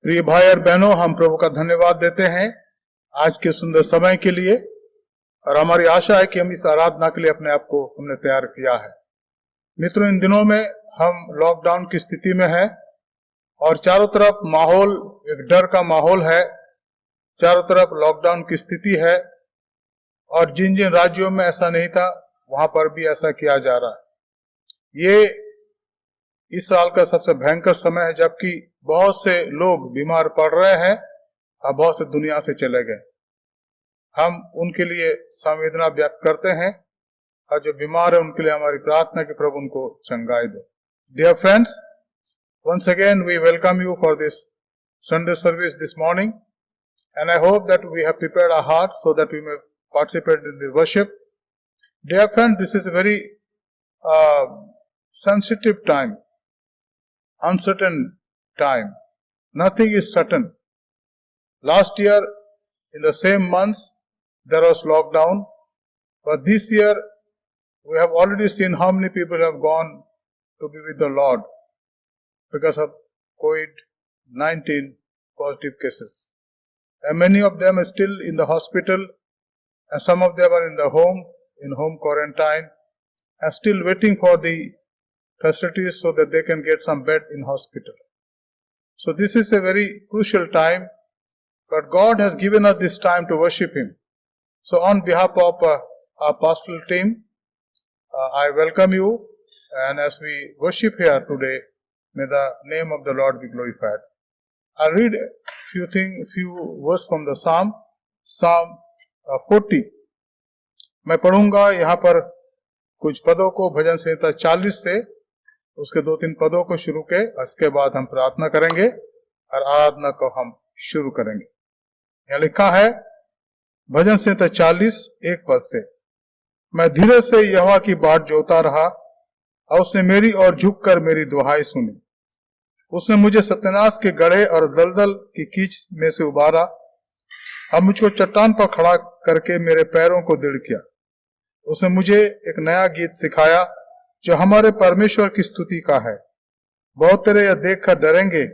प्रिय भाई और बहनों, हम प्रभु का धन्यवाद देते हैं आज के सुंदर समय के लिए, और हमारी आशा है कि हम इस आराधना के लिए अपने आप को हमने तैयार किया है। मित्रों, इन दिनों में हम लॉकडाउन की स्थिति में हैं और चारों तरफ माहौल एक डर का माहौल है। चारों तरफ लॉकडाउन की स्थिति है और जिन जिन राज्यों में ऐसा नहीं था वहां पर भी ऐसा किया जा रहा है। ये इस साल का सबसे भयंकर समय है, जबकि बहुत से लोग बीमार पड़ रहे हैं और बहुत से दुनिया से चले गए। हम उनके लिए संवेदना व्यक्त करते हैं और जो बीमार है उनके लिए हमारी प्रार्थना कि प्रभु उनको चंगाई दे। Dear friends, once again we welcome you for this Sunday service this morning, and I hope that we have prepared our hearts so that we may participate in the worship. Dear friends, this is a very sensitive time, uncertain time. Nothing is certain. Last year, in the same months, there was lockdown, but this year we have already seen how many people have gone to be with the Lord because of COVID-19 positive cases. And many of them are still in the hospital, and some of them are in home quarantine, and still waiting for the facilities so that they can get some bed in hospital. So this is a very crucial time, but God has given us this time to worship Him. So on behalf of our pastoral team, I welcome you, and as we worship here today, may the name of the Lord be glorified. I'll read a few verses from the Psalm 40. मैं पढ़ूंगा यहाँ पर कुछ पदों को भजन संहिता 40 से, उसके 2-3 पदों को शुरू के, इसके बाद हम प्रार्थना करेंगे और आराधना को हम शुरू करेंगे। यहाँ लिखा है भजन संहिता 40 1 पद से, मैं धीरज से यहोवा की बाट जोता रहा और उसने मेरी ओर झुककर मेरी दुहाई सुनी। उसने मुझे सत्यानाश के गड्ढे और दलदल की कीच में से उबारा और मुझको चट्टान पर खड़ा करके मेरे पैरों को दृढ़ किया। उसने मुझे एक नया गीत सिखाया जो हमारे परमेश्वर की स्तुति का है। बहुत तेरे यह देखकर डरेंगे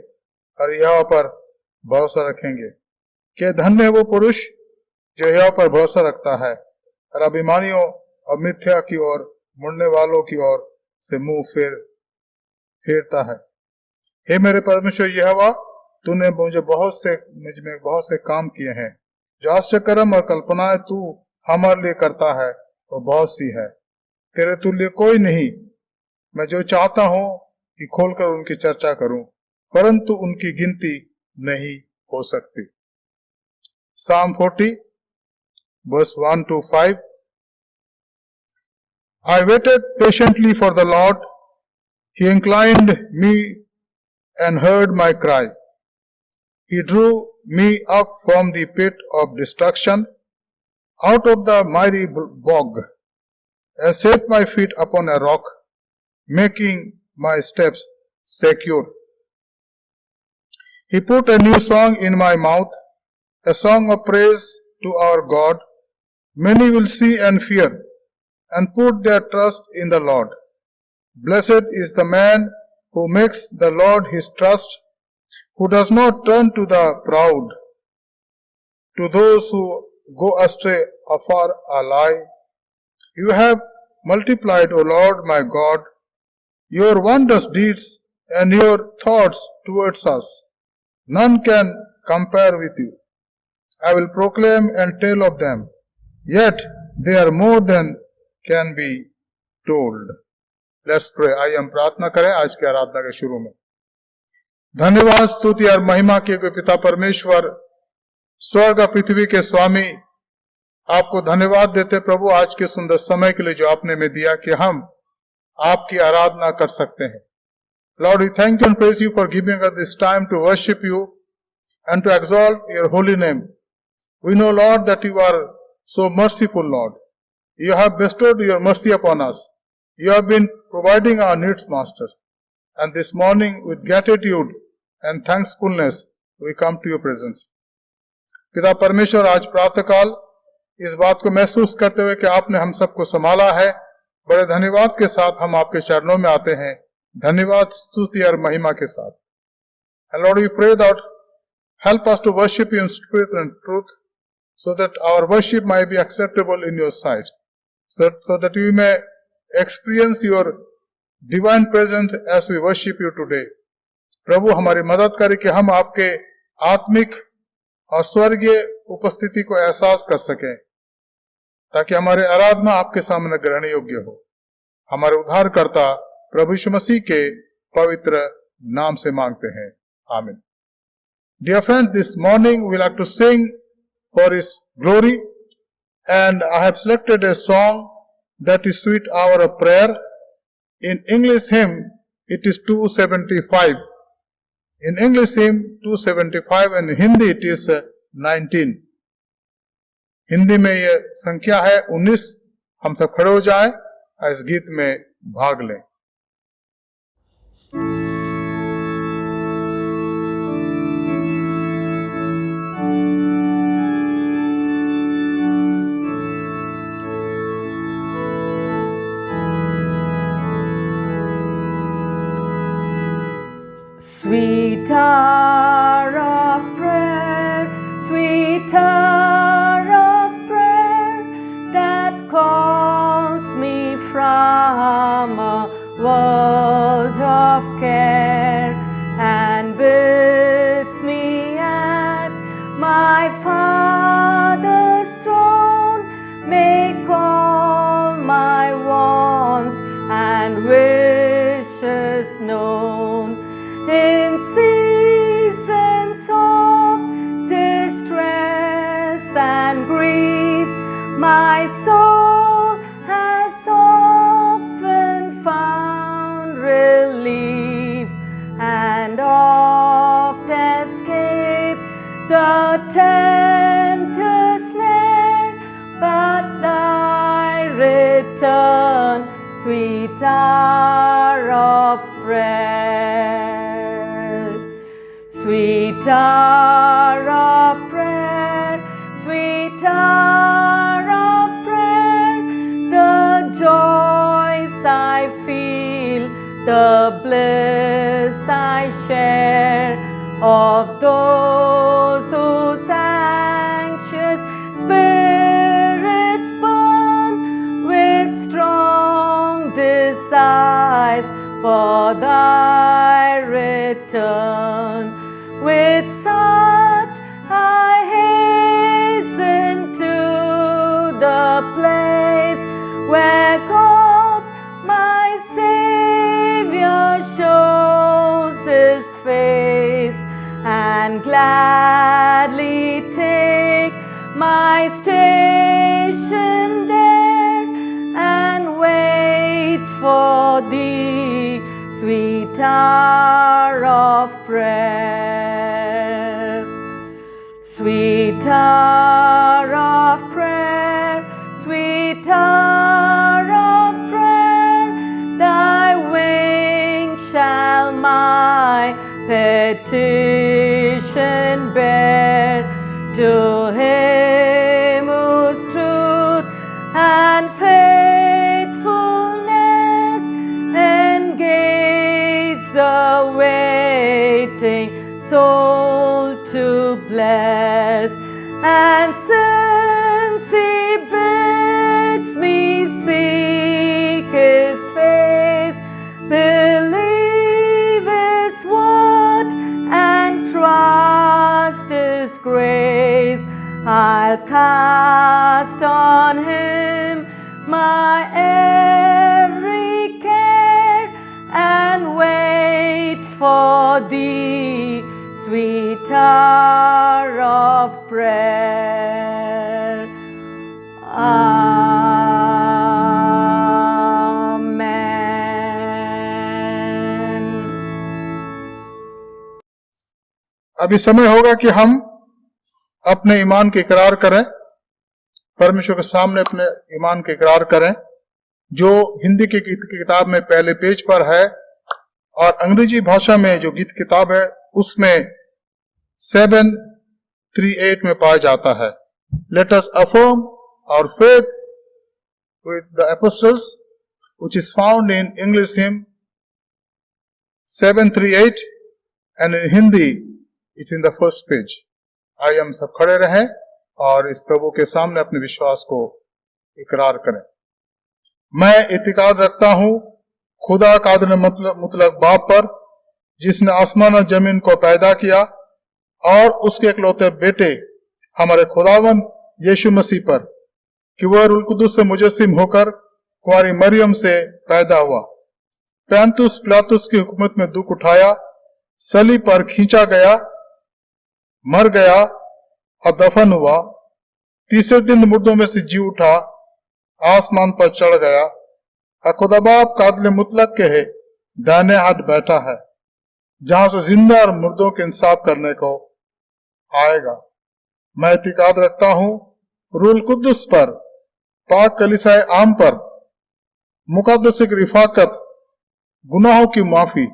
और यहोवा पर भरोसा रखेंगे। क्या धन्य है वो पुरुष जो यहोवा पर भरोसा रखता है और अभिमानियों और मिथ्या की ओर मुड़ने वालों की ओर से मुंह फेरता है। हे मेरे परमेश्वर यहोवा, तूने मुझे बहुत से काम किए हैं। जो आश्चर्य कर्म और कल्पनाएं तू हमारे लिए करता है वो बहुत सी है। तेरे तुल्य कोई नहीं। मैं जो चाहता हूं कि खोलकर उनकी चर्चा करूं, परंतु उनकी गिनती नहीं हो सकती। Psalm 40 verse 1 to 5. I waited patiently for the Lord. He inclined me and heard my cry. He drew me up from the pit of destruction, out of the miry bog, and set my feet upon a rock, making my steps secure. He put a new song in my mouth, a song of praise to our God. Many will see and fear, and put their trust in the Lord. Blessed is the man who makes the Lord his trust, who does not turn to the proud, to those who go astray afar a lie. You have multiplied, O Lord my God, your wondrous deeds and your thoughts towards us. None can compare with you. I will proclaim and tell of them, yet they are more than can be told. Let's pray. आइए हम प्रार्थना करें आज की आराधना के शुरू में। धन्यवाद, स्तुति और महिमा के पिता परमेश्वर, स्वर्ग और पृथ्वी के स्वामी, आपको धन्यवाद देते प्रभु आज के सुंदर समय के लिए जो आपने में दिया कि हम आपकी आराधना कर सकते हैं। Lord, we thank you and praise you for giving us this time to worship you and to exalt your holy name. We know, Lord, that you are so merciful, Lord. You have bestowed your mercy upon us. You have been providing our needs, Master. And this morning, with gratitude and thankfulness, we come to your presence. पिता परमेश्वर, आज प्रातःकाल इस बात को महसूस करते हुए कि आपने हम सबको संभाला है, बड़े धन्यवाद के साथ हम आपके चरणों में आते हैं। धन्यवाद, स्तुति और महिमा के साथ। And Lord, we pray that help us to worship you in spirit and truth, so that our worship might be acceptable in your sight, so that we may experience your divine presence as we worship you today. प्रभु हमारी मदद करें कि हम आपके आत्मिक और स्वर्गीय उपस्थिति को एहसास कर सकें, ताकि हमारे आराधना आपके सामने ग्रहण योग्य हो। हमारे उद्धारकर्ता प्रभु यीशु मसीह के पवित्र नाम से मांगते हैं, आमीन। Dear friends, this morning we like to sing for His glory, and I have selected a song that is Sweet Hour of Prayer. In English hymn, it is 275. In English hymn 275 and Hindi it is 19. Hindi में ये संख्या है 19. हम सब खड़े हो जाएं, इस गीत में भाग लें. Sweet hour of prayer, sweet hour of prayer, that calls me from a world of care and bids me at my Father's throne make all my wants and wishes known. In seasons of distress and grief, my soul has often found relief and oft escaped the tempter's snare. But thy return, sweet hour of prayer. Sweet hour of prayer, sweet hour of prayer, the joys I feel, the bliss I share of those whose anxious spirits burn with strong desires for thy return. With such I hasten to the place where God my Savior shows His face, and gladly take my station there and wait for Thee, sweet hour of prayer. Sweet hour of prayer, sweet hour of prayer, thy wings shall my petition bear to Him whose truth and faithfulness engage the waiting soul to bless. And since He bids me seek His face, believe His word and trust His grace, I'll cast on Him my every care and wait for Thee, sweet hour of prayer. Amen. अभी समय होगा कि हम अपने ईमान के इकरार करें, परमेश्वर के सामने अपने ईमान के इकरार करें, जो हिंदी की गीत की किताब में पहले पेज पर है और अंग्रेजी भाषा में जो गीत किताब है उसमें 738 में पाया जाता है. Let us affirm our faith with the apostles, which is found in English hymn 738 and in Hindi it's in the first page. आइए हम सब खड़े रहें और इस प्रभु के सामने अपने विश्वास को इकरार करें. मैं इतिकाद रखता हूं खुदा कादिर मुतलक बाप पर, जिसने आसमान और जमीन को पैदा किया, और उसके इकलौते बेटे हमारे खुदावंद यीशु मसीह पर, कि वह रूह कुदुस से मुजस्सिम होकर कुंवारी मरियम से पैदा हुआ, पैंतुस पिलातुस की हुकूमत में दुख उठाया, सलीब पर खींचा गया, मर गया और दफन हुआ, तीसरे दिन मुर्दों में से जी उठा, आसमान पर चढ़ गया, खुदा बाप कादिर मुतलक के है, दाहिने हाथ बैठा है, जहां से जिंदा और मुर्दों के इंसाफ करने को आएगा। मैं इतिकाद रखता हूं रूल कुद्दुस पर, पाक कलीसिया आम पर, मुकद्दस की रिफाकत, गुनाहों की माफी,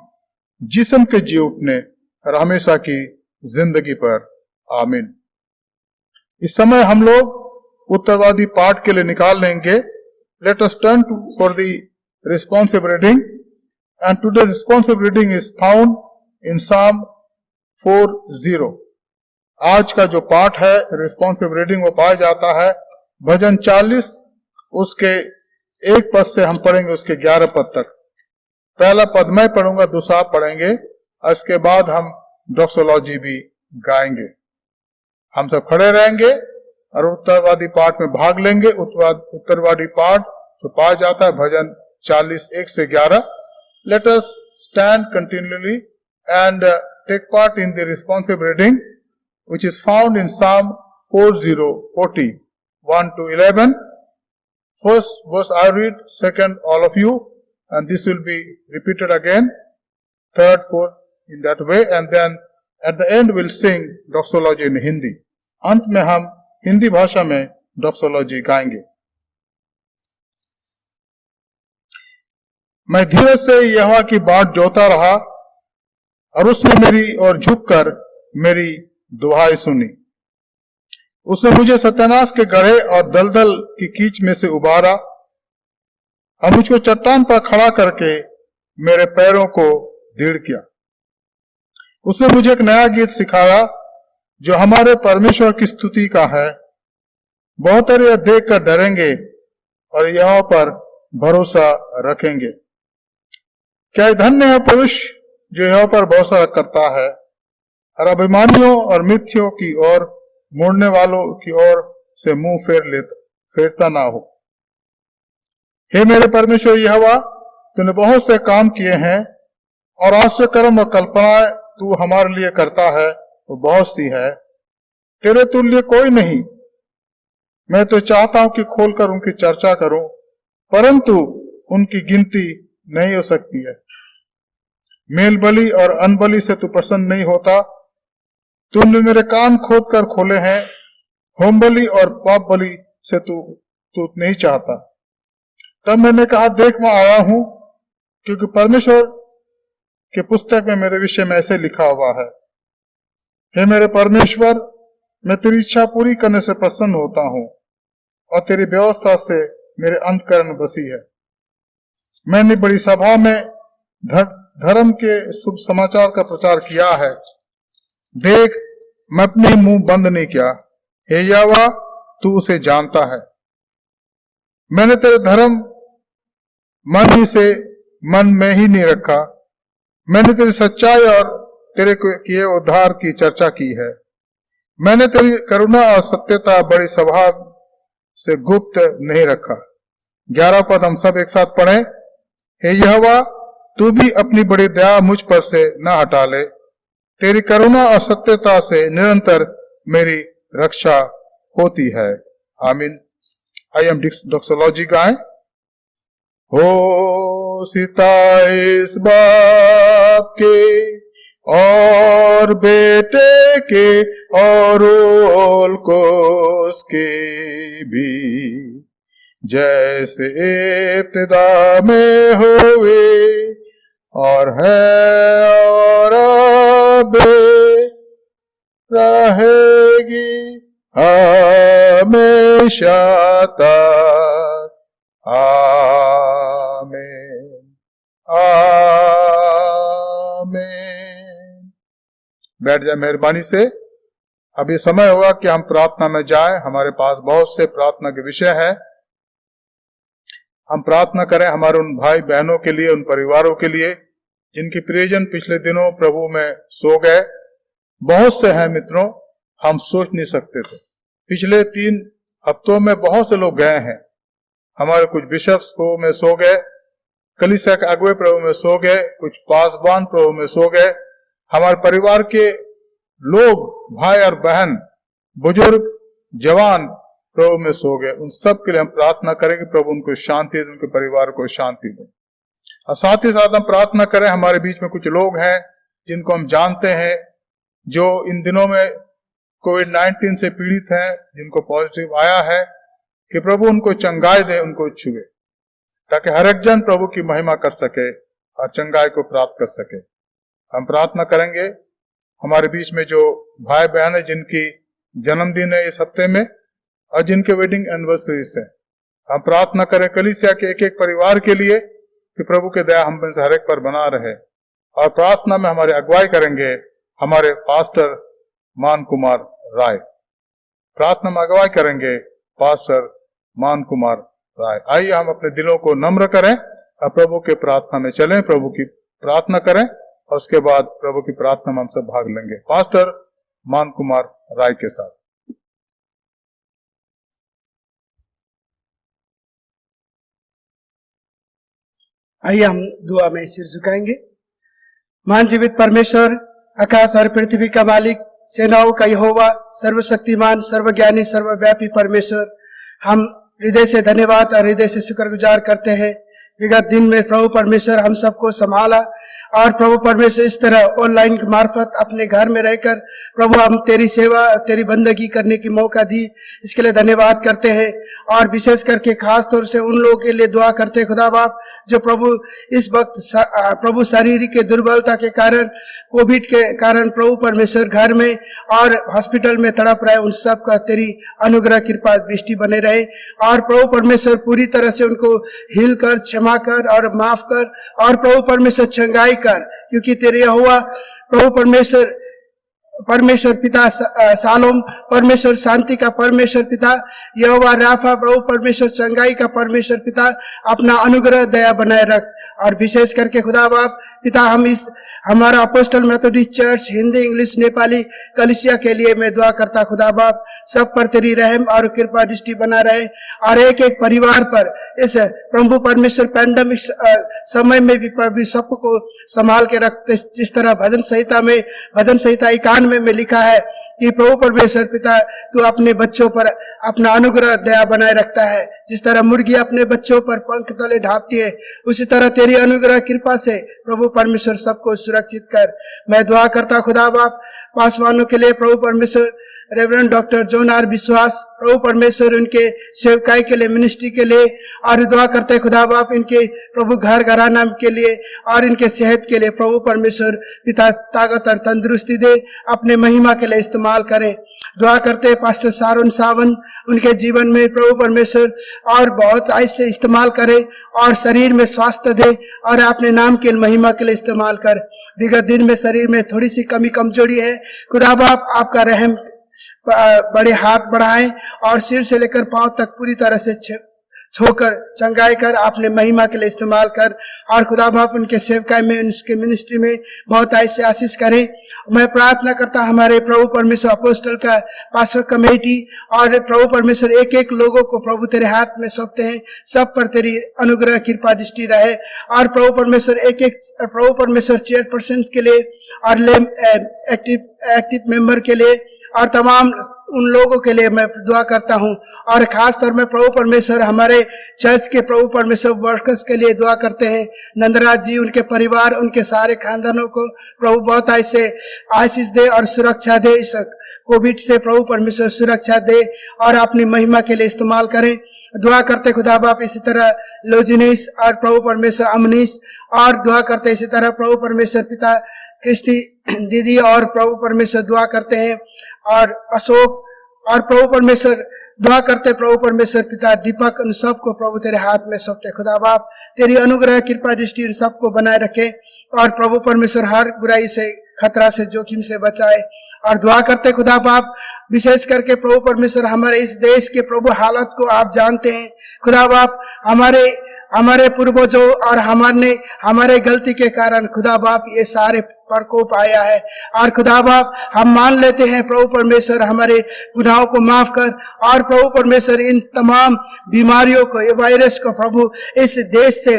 जिस्म के जी उठने और हमेशा की जिंदगी पर। आमीन। इस समय हम लोग उत्तरवादी पाठ के लिए निकाल लेंगे। Let us turn for the responsive reading, and today responsive reading is found in साम 40। आज का जो पाठ है रिस्पॉन्सिव रीडिंग वो पाया जाता है भजन 40, उसके 1 पद से हम पढ़ेंगे उसके 11 पद तक। पहला पद मैं पढ़ूंगा, दूसरा आप पढ़ेंगे, इसके बाद हम डॉक्सोलॉजी भी गाएंगे। हम सब खड़े रहेंगे और उत्तरवादी पाठ में भाग लेंगे। उत्तरवादी पाठ जो पाया जाता है भजन 40 1 से 11। Let us stand continuously and take part in the responsive reading which is found in Psalm 40, 1 to 11. First verse I read, second all of you, and this will be repeated again, third, fourth, in that way, and then at the end we'll sing doxology in Hindi. अंत में हम हिंदी भाषा में doxology गाएंगे। मैं धीरज से यहोवा की बाट जोता रहा और उसने मेरी ओर झुककर मेरी दुहाई सुनी। उसने मुझे सत्यानाश के गड्ढे और दलदल की कीच में से उबारा और मुझको चट्टान पर खड़ा करके मेरे पैरों को दृढ़ किया। उसने मुझे एक नया गीत सिखाया जो हमारे परमेश्वर की स्तुति का है। बहुत यह देख कर डरेंगे और यहोवा पर भरोसा रखेंगे। क्या धन्य है पुरुष जो यहोवा पर भरोसा करता है और अभिमानियों और मिथ्यों की ओर मुड़ने वालों की ओर से मुंह फेरता ना हो। हे मेरे परमेश्वर यहोवा, तूने बहुत से काम किए हैं और आश्चर्य कर्म और कल्पनाएं तू हमारे लिए करता है वो बहुत सी है। तेरे तुल्य कोई नहीं। मैं तो चाहता हूं कि खोलकर उनकी चर्चा करूं, परंतु उनकी गिनती नहीं हो सकती है। मेल बलि और अनबलि से तू प्रसन्न नहीं होता। तूने मेरे कान खोद कर खोले हैं। होम बलि और पाप बलि से तू नहीं चाहता। तब मैंने कहा, देख मैं आया हूं, क्योंकि परमेश्वर के पुस्तक में मेरे विषय में ऐसे लिखा हुआ है। हे मेरे परमेश्वर, मैं तेरी इच्छा पूरी करने से प्रसन्न होता हूं और तेरी व्यवस्था से मेरे अंतःकरण बसी है। मैंने बड़ी सभा में धर्म के शुभ समाचार का प्रचार किया है। देख, मैं अपने मुंह बंद नहीं किया। हे यहोवा, तू उसे जानता है। मैंने तेरे धर्म मन में ही नहीं रखा। मैंने तेरी सच्चाई और तेरे किए उद्धार की चर्चा की है। मैंने तेरी करुणा और सत्यता बड़ी सभा से गुप्त नहीं रखा। 11 पद हम सब एक साथ पढ़ें। हे यहोवा, तू भी अपनी बड़ी दया मुझ पर से न हटा ले। तेरी करुणा और सत्यता से निरंतर मेरी रक्षा होती है। आमीन। आई एम डॉक्सोलॉजी गाएं। हो सीता इस बाप के और बेटे के और ओलकोस के भी, जैसे इब्तिदा में हुए और है और अब रहेगी हमेशा तक। आमीन, आमीन। बैठ जाए मेहरबानी से। अब ये समय होगा कि हम प्रार्थना में जाएं। हमारे पास बहुत से प्रार्थना के विषय हैं। हम प्रार्थना करें हमारे उन भाई बहनों के लिए, उन परिवारों के लिए जिनके प्रियजन पिछले दिनों प्रभु में सो गए। बहुत से हैं मित्रों, हम सोच नहीं सकते थे। पिछले 3 हफ्तों में बहुत से लोग गए हैं। हमारे कुछ बिशप्स प्रभु में सो गए, कलीसिया के अगुवे प्रभु में सो गए, कुछ पासवान प्रभु में सो गए। हमारे परिवार के लोग, भाई और बहन, बुजुर्ग, जवान प्रभु में सो गए। उन सब के लिए हम प्रार्थना करेंगे प्रभु उनको शांति दे, उनके परिवार को शांति दे। और साथ ही साथ हम प्रार्थना करें, हमारे बीच में कुछ लोग हैं जिनको हम जानते हैं जो इन दिनों में कोविड-19 से पीड़ित हैं, जिनको पॉजिटिव आया है, कि प्रभु उनको चंगाई दे, उनको छुए, ताकि हर एक जन प्रभु की महिमा कर सके और चंगाई को प्राप्त कर सके। हम प्रार्थना करेंगे हमारे बीच में जो भाई बहन है जिनकी जन्मदिन है इस हफ्ते में और जिनके वेडिंग एनिवर्सरीज है, हम प्रार्थना करें कलीसिया के एक एक परिवार के लिए कि प्रभु के दया हम में से हर एक पर बना रहे। और प्रार्थना में हमारे अगुवाई करेंगे हमारे पास्टर मान कुमार राय। प्रार्थना में अगुवाई करेंगे पास्टर मान कुमार राय। आइए हम अपने दिलों को नम्र करें और प्रभु के प्रार्थना में चलें, प्रभु की प्रार्थना करें और उसके बाद प्रभु की प्रार्थना में हम सब भाग लेंगे पास्टर मान कुमार राय के साथ। आइए हम दुआ में सिर झुकाएंगे। महान जीवित परमेश्वर, आकाश और पृथ्वी का मालिक, सेनाओं का यहोवा, सर्वशक्तिमान, सर्वज्ञानी, सर्वव्यापी परमेश्वर, हम हृदय से धन्यवाद और हृदय से शुक्रगुजार करते हैं। विगत दिन में प्रभु परमेश्वर हम सबको संभाला और प्रभु परमेश्वर इस तरह ऑनलाइन के मार्फत अपने घर में रहकर प्रभु हम तेरी सेवा, तेरी बंदगी करने की मौका दी, इसके लिए धन्यवाद करते हैं। और विशेष करके खास तौर से उन लोगों के लिए दुआ करते हैं खुदा बाप जो प्रभु इस वक्त प्रभु शारीरिक के दुर्बलता के कारण, कोविड के कारण प्रभु परमेश्वर घर में और हॉस्पिटल में तड़प रहे, उन सब का तेरी अनुग्रह कृपा दृष्टि बने रहे। और प्रभु परमेश्वर पूरी तरह से उनको हिल कर, क्षमा कर और माफ कर और प्रभु परमेश्वर चंगाई कर, क्योंकि तेरे यहोवा प्रभु परमेश्वर पिता सालोम, परमेश्वर शांति का परमेश्वर पिता, यहोवा राफा, प्रभु परमेश्वर चंगाई का परमेश्वर पिता, अपना अनुग्रह दया बनाए रख। और विशेष करके खुदा बाप पिता, हम इस हमारा apostle Methodist church Hindi, English, Nepali कलीसिया के लिए मैं दुआ करता खुदा बाप, सब पर तेरी रहम और कृपा दृष्टि बना रहे और एक एक परिवार पर इस प्रभु परमेश्वर पैंडेमिक समय में भी प्रभु सबको संभाल के रखते। जिस तरह भजन संहिता 91 में लिखा है कि प्रभु परमेश्वर पिता तू अपने बच्चों पर अपना अनुग्रह दया बनाए रखता है, जिस तरह मुर्गी अपने बच्चों पर पंख तले ढापती है, उसी तरह तेरी अनुग्रह कृपा से प्रभु परमेश्वर सबको सुरक्षित कर। मैं दुआ करता खुदा बाप पासवानों के लिए, प्रभु परमेश्वर रेवरेंड डॉक्टर जॉन आर विश्वास, प्रभु परमेश्वर उनके सेवकाई के लिए, मिनिस्ट्री के लिए, और दुआ करते खुदा बाप इनके प्रभु घर घराना के लिए और इनके सेहत के लिए प्रभु परमेश्वर पिता ताकत और तंदुरुस्ती दे, अपने महिमा के लिए इस्तेमाल करें। दुआ करते पास्टर सारोन सावन, उनके जीवन में प्रभु परमेश्वर और बहुत ऐसे इस्तेमाल करे और शरीर में स्वास्थ्य दे और अपने नाम के महिमा के लिए इस्तेमाल कर। विगत दिन में शरीर में थोड़ी सी कमजोरी है, खुदा बाप आपका रहम बड़े हाथ बढ़ाएं और सिर से लेकर पांव तक पूरी तरह से छोकर चंगाई कर, आपने महिमा के लिए इस्तेमाल कर। और खुदा बाप उनके सेवकाई में, उनके मिनिस्ट्री में बहुत ऐसे आशीष करें। मैं प्रार्थना करता हमारे प्रभु परमेश्वर अपोस्टल का पास्टर कमेटी और प्रभु परमेश्वर एक एक लोगों को प्रभु तेरे हाथ में सौंपते हैं, सब पर तेरी अनुग्रह कृपा दृष्टि रहे। और प्रभु परमेश्वर एक एक प्रभु परमेश्वर चेयरपर्सन के लिए और एक्टिव मेंबर के लिए और तमाम उन लोगों के लिए मैं दुआ करता हूं। और खास तौर में प्रभु परमेश्वर हमारे चर्च के प्रभु परमेश्वर वर्कर्स के लिए दुआ करते हैं। नंदराज जी, उनके परिवार, उनके सारे खानदानों को प्रभु बहुत ऐसे आशीष दे और सुरक्षा दे, इस कोविड से प्रभु परमेश्वर सुरक्षा दे और अपनी महिमा के लिए इस्तेमाल करें। दुआ करते खुदा बाप इसी तरह लोजिनीस और प्रभु परमेश्वर अमनीस, और दुआ करते इसी तरह प्रभु परमेश्वर पिता क्रिस्टी दीदी, और प्रभु परमेश्वर दुआ करते हैं और अशोक, और प्रभु परमेश्वर दुआ करते प्रभु परमेश्वर पिता दीपक, उन सबको प्रभु तेरे हाथ में सौंपते। खुदा बाप तेरी अनुग्रह कृपा दृष्टि उन सबको बनाए रखे और प्रभु परमेश्वर हर बुराई से, खतरा से, जोखिम से बचाए। और दुआ करते खुदा बाप विशेष करके प्रभु परमेश्वर हमारे इस देश के प्रभु हालत को आप जानते हैं। खुदा बाप हमारे पूर्वजों और हमारे गलती के कारण खुदा बाप ये सारे प्रकोप आया है। और खुदा बाप हम मान लेते हैं प्रभु परमेश्वर हमारे गुनाहों को माफ कर, और प्रभु परमेश्वर इन तमाम बीमारियों को, ये वायरस को प्रभु इस देश से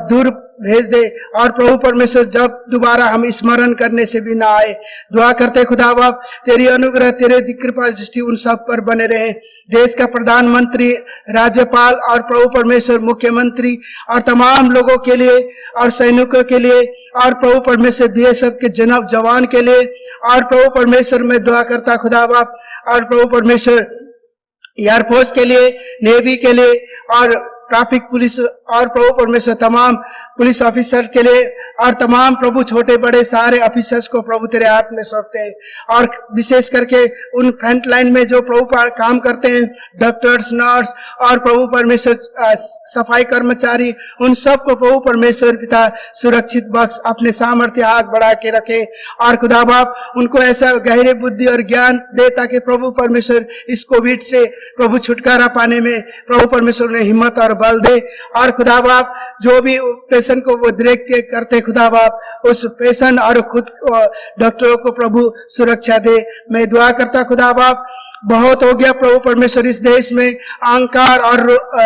दूर भेज दे। और प्रभु परमेश्वर जब दोबारा हम स्मरण करने से भी ना आए, दुआ करते खुदा बाप तेरी अनुग्रह, तेरी कृपा दृष्टि उन सब पर बने रहे। देश का प्रधानमंत्री, राज्यपाल और प्रभु परमेश्वर मुख्यमंत्री और तमाम लोगों के लिए और सैनिकों के लिए, और प्रभु परमेश्वर बीएसएफ के जवान के लिए, और प्रभु परमेश्वर में दुआ करता खुदा बाप, और प्रभु परमेश्वर एयरफोर्स के लिए, नेवी के लिए, और ट्रैफिक पुलिस, और प्रभु परमेश्वर तमाम पुलिस ऑफिसर के लिए, और तमाम प्रभु छोटे बड़े सारे ऑफिसर्स को प्रभु तेरे हाथ में सौंपते हैं। और विशेष करके उन फ्रंट लाइन में जो प्रभु काम करते हैं, डॉक्टर्स, नर्स और प्रभु परमेश्वर सफाई कर्मचारी, उन सब को प्रभु परमेश्वर पिता सुरक्षित बख्श, अपने सामर्थ्य हाथ बढ़ा के रखे। और खुदा बाप उनको ऐसा गहरे बुद्धि और ज्ञान दे ताकि प्रभु परमेश्वर इस कोविड से प्रभु छुटकारा पाने में प्रभु परमेश्वर ने हिम्मत और बल दे। और खुदा बाप जो भी पेशेंट को वो देखते करते खुदा बाप, उस पेशेंट और खुद डॉक्टरों को प्रभु सुरक्षा दे। मैं दुआ करता खुदा बाप, बहुत हो गया प्रभु परमेश्वर इस देश में अहंकार और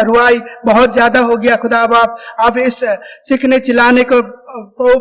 रुआई बहुत ज्यादा हो गया खुदा बाप। आप इस चिखने चिल्लाने को प्रभु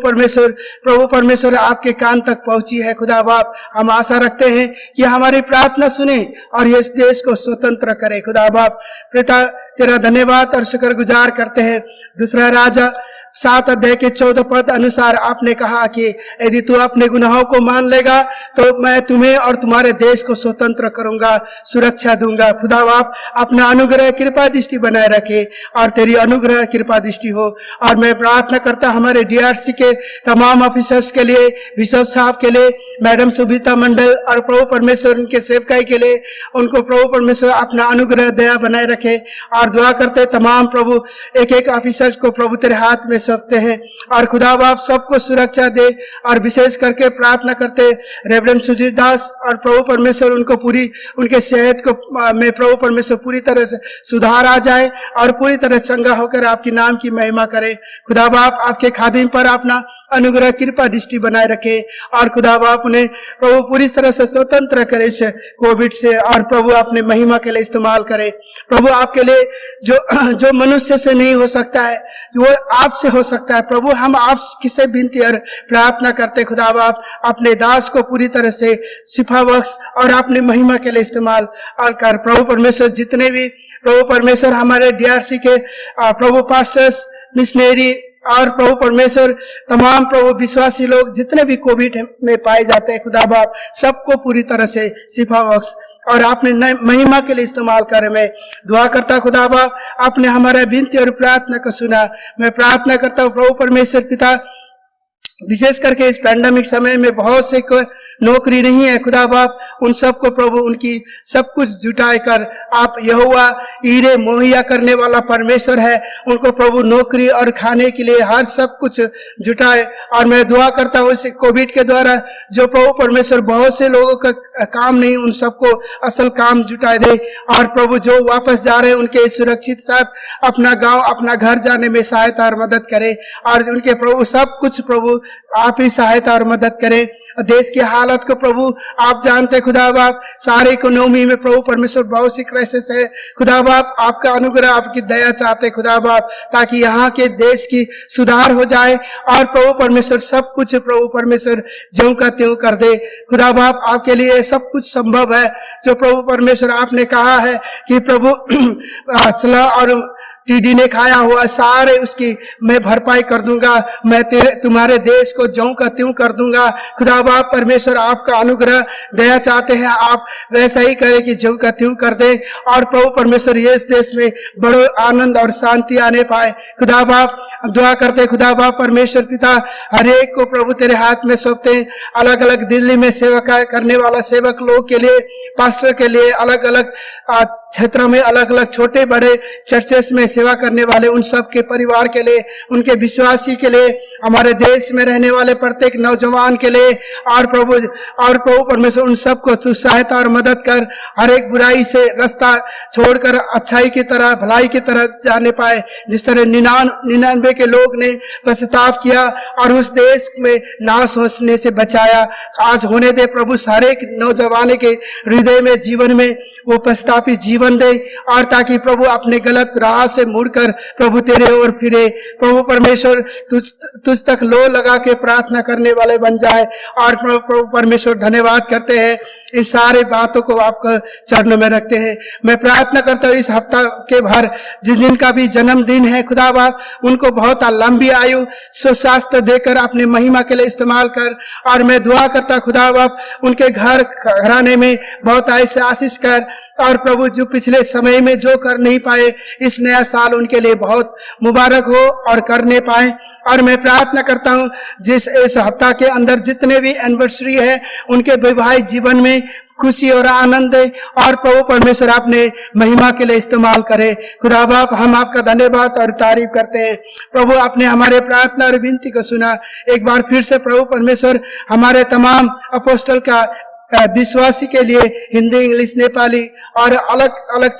परमेश्वर आपके कान तक पहुंची है खुदा बाप। हम आशा रखते हैं कि हमारी प्रार्थना सुने और इस देश को स्वतंत्र करे खुदा बाप। पिता तेरा धन्यवाद और शुक्रगुजार करते हैं। दूसरा राजा 7 अध्याय के 14 पद अनुसार आपने कहा कि यदि तू अपने गुनाहों को मान लेगा तो मैं तुम्हें और तुम्हारे देश को स्वतंत्र करूंगा, सुरक्षा दूंगा। खुदा बाप अपना अनुग्रह कृपा दृष्टि बनाए रखे और तेरी अनुग्रह कृपा दृष्टि हो। और मैं प्रार्थना करता हमारे डीआरसी के तमाम ऑफिसर्स के लिए, बिशप साहब के लिए, मैडम सुभिता मंडल और प्रभु परमेश्वर उनके सेवकाई के लिए, उनको प्रभु परमेश्वर अपना अनुग्रह दया बनाए रखे। और दुआ करते तमाम प्रभु एक एक ऑफिसर्स को प्रभु तेरे हाथ में सौंपते हैं और खुदा बाप सबको सुरक्षा दे। और विशेष करके प्रार्थना करते रेवरेंड सुजीत दास और प्रभु परमेश्वर उनको पूरी उनके सेहत को में प्रभु परमेश्वर पूरी तरह से सुधार आ जाए और पूरी तरह चंगा होकर आपके नाम की महिमा करे। खुदा बाप आपके खादिम पर अपना अनुग्रह कृपा दृष्टि बनाए रखे और खुदा बाप उन्हें प्रभु पूरी तरह से स्वतंत्र करे इस कोविड से और प्रभु अपने महिमा के लिए इस्तेमाल करे। प्रभु आपके लिए जो मनुष्य से नहीं हो सकता है वो आपसे हो सकता है। प्रभु हम आप किसे विनती और प्रार्थना करते खुदा बाप अपने दास को पूरी तरह से शिफा बख्श और अपनी महिमा के लिए इस्तेमाल और कर। प्रभु परमेश्वर जितने भी प्रभु परमेश्वर हमारे डीआरसी के प्रभु पास्टर्स, मिशनरी और प्रभु परमेश्वर तमाम प्रभु विश्वासी लोग जितने भी कोविड में पाए जाते हैं खुदा बाप सबको पूरी तरह से शिफा बख्श और आपने महिमा के लिए इस्तेमाल करे। मैं दुआ करता खुदा बाप आपने हमारा विनती और प्रार्थना को सुना। मैं प्रार्थना करता हूँ प्रभु परमेश्वर पिता विशेष करके इस पैंडेमिक समय में बहुत से को नौकरी नहीं है खुदा बाप उन सबको प्रभु उनकी सब कुछ जुटाए कर आप यहोवा हीरे मुहैया करने वाला परमेश्वर है। उनको प्रभु नौकरी और खाने के लिए हर सब कुछ जुटाए। और मैं दुआ करता हूँ इस कोविड के द्वारा जो प्रभु परमेश्वर बहुत से लोगों का काम नहीं उन सबको असल काम जुटाए दे। और प्रभु जो वापस जा रहे हैं उनके सुरक्षित साथ अपना गांव अपना घर जाने में सहायता और मदद करे। और उनके प्रभु सब कुछ प्रभु आप ही सहायता और मदद करें। देश की हालत को प्रभु आप जानते खुदा बाप सारे इकोनॉमी में प्रभु परमेश्वर बहुत सी क्राइसिस है खुदा बाप आपका अनुग्रह आपकी दया चाहते खुदा बाप ताकि यहाँ के देश की सुधार हो जाए और प्रभु परमेश्वर सब कुछ प्रभु परमेश्वर ज्यों का त्यों कर दे। खुदा बाप आपके लिए सब कुछ संभव है जो प्रभु परमेश्वर आपने कहा है कि प्रभु सलाह और टीडी ने खाया हुआ सारे उसकी मैं भरपाई कर दूंगा। मैं तुम्हारे देश को ज्यों का त्यों कर दूंगा। खुदा बाप परमेश्वर आपका अनुग्रह दया चाहते हैं आप वैसा ही करें कि ज्यों का त्यों कर दे और प्रभु परमेश्वर ये इस देश में बड़ो आनंद और शांति आने पाए। खुदा बाप दुआ करते खुदा बाप परमेश्वर पिता हर एक को प्रभु तेरे हाथ में सौंपते हैं। अलग अलग दिल्ली में सेवा करने वाला सेवक लोग के लिए पास्टर के लिए अलग अलग क्षेत्रों में अलग अलग छोटे बड़े चर्चेस में सेवा करने वाले उन सब के परिवार के लिए, उनके विश्वासी के लिए, हमारे देश में रहने वाले प्रत्येक नौजवान के लिए, और प्रभु परमेश्वर उन सबको तू सहायता और मदद कर, हर एक बुराई से रास्ता छोड़कर अच्छाई की तरह, भलाई की तरह जाने पाए। जिस तरह 99 के लोग ने पश्चाताप किया और उस देश में नाश होने से बचाया, आज होने दे प्रभु सारे नौजवान के हृदय में, जीवन में वो पश्चातापी जीवन दे, और ताकि प्रभु अपने गलत राह से मुड़कर प्रभु तेरे ओर फिरे। प्रभु परमेश्वर तुझ तक लो लगा के प्रार्थना करने वाले बन जाए। और प्रभु परमेश्वर धन्यवाद करते हैं, इस सारे बातों को आपका चरणों में रखते हैं। मैं प्रार्थना करता हूँ इस हफ्ता के भर जिस दिन का भी जन्मदिन है खुदा बाप, उनको बहुत लंबी आयु सुस्वास्थ्य देकर अपने महिमा के लिए इस्तेमाल कर। और मैं दुआ करता खुदा बाप उनके घराने में बहुत ऐसे आशीष कर, और प्रभु जो पिछले समय में जो कर नहीं पाए, इस नया साल उनके लिए बहुत मुबारक हो और करने पाए। और मैं प्रार्थना करता हूं जिस इस हफ्ता के अंदर जितने भी एनिवर्सरी है, उनके वैवाहिक जीवन में खुशी और आनंद है, और प्रभु परमेश्वर अपने महिमा के लिए इस्तेमाल करे। खुदा बाप हम आपका धन्यवाद और तारीफ करते हैं। प्रभु आपने हमारे प्रार्थना और विनती को सुना। एक बार फिर से प्रभु परमेश्वर हमारे तमाम अपोस्टल का विश्वासी के लिए हिंदी, इंग्लिश, नेपाली और अलग अलग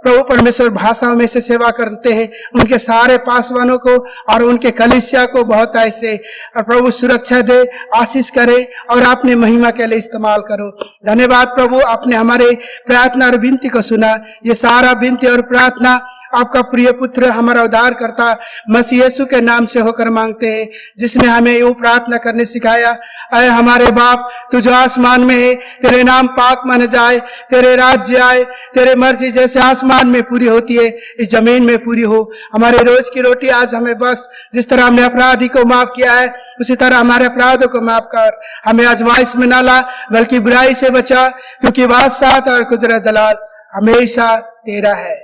प्रभु परमेश्वर भाषाओं में से सेवा करते हैं, उनके सारे पासवानों को और उनके कलीसिया को बहुत ऐसे प्रभु सुरक्षा दे, आशीष करे और अपने महिमा के लिए इस्तेमाल करो। धन्यवाद प्रभु, आपने हमारे प्रार्थना और विनती को सुना। ये सारा विनती और प्रार्थना आपका प्रिय पुत्र हमारा उद्धार करता मसीह यीशु के नाम से होकर मांगते हैं, जिसने हमें यूं प्रार्थना करने सिखाया। अय हमारे बाप, तू जो आसमान में है, तेरे नाम पाक माने जाए, तेरे राज्य आए, तेरे मर्जी जैसे आसमान में पूरी होती है इस जमीन में पूरी हो। हमारे रोज की रोटी आज हमें बख्श, जिस तरह हमने अपराधी को माफ किया है उसी तरह हमारे अपराधों को माफ कर। हमें आजमाइश में न ला बल्कि बुराई से बचा, क्योंकि बादशाह और कुदरत दलाल हमेशा तेरा है।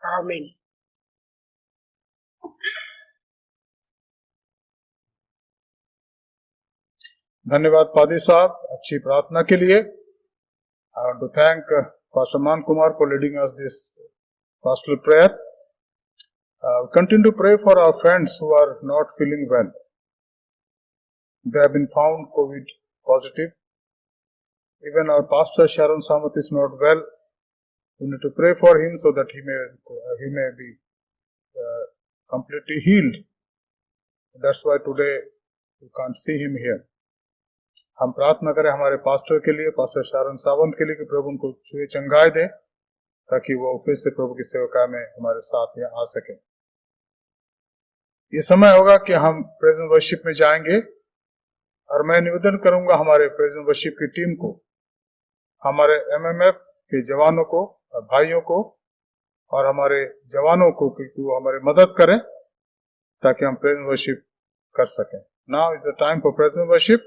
आमीन। धन्यवाद पादी साहब अच्छी प्रार्थना के लिए। I want to thank Pastor Man Kumar for leading us this pastoral prayer. Continue to pray for our friends who are not feeling well. They have been found COVID positive. Even our pastor Sharon Samath is not well. We need to pray for him so that he may be completely healed. That's why today you can't see him here. हम प्रार्थना करें हमारे pastor के लिए, pastor शारन Sawant के लिए, कि प्रभु उनको छुए चंगाई दे ताकि वो फिर से प्रभु की सेवका में हमारे साथ यहाँ आ सके। ये समय होगा कि हम प्रेजेंट वर्शिप में जाएंगे, और मैं निवेदन करूंगा हमारे प्रेजेंट वर्शिप की टीम को, हमारे MMF के जवानों को, भाइयों को और हमारे जवानों को कि वो हमारी मदद करें ताकि हम प्रेजेंट वर्शिप कर सकें। Now is the time for present worship,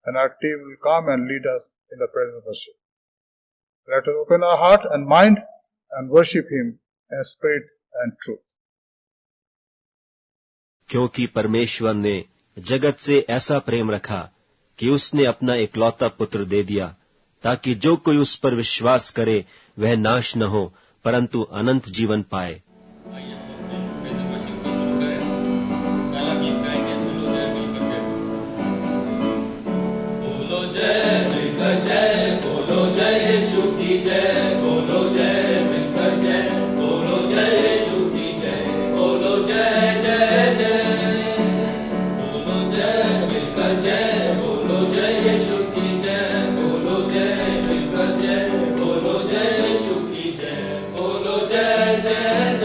and our team will come and lead us in the present worship. Let us open our heart and mind and worship Him in spirit and truth. क्योंकि परमेश्वर ने जगत से ऐसा प्रेम रखा कि उसने अपना इकलौता पुत्र दे दिया, ताकि जो कोई उस पर विश्वास करे वह नाश न हो परंतु अनंत जीवन पाए। जय जय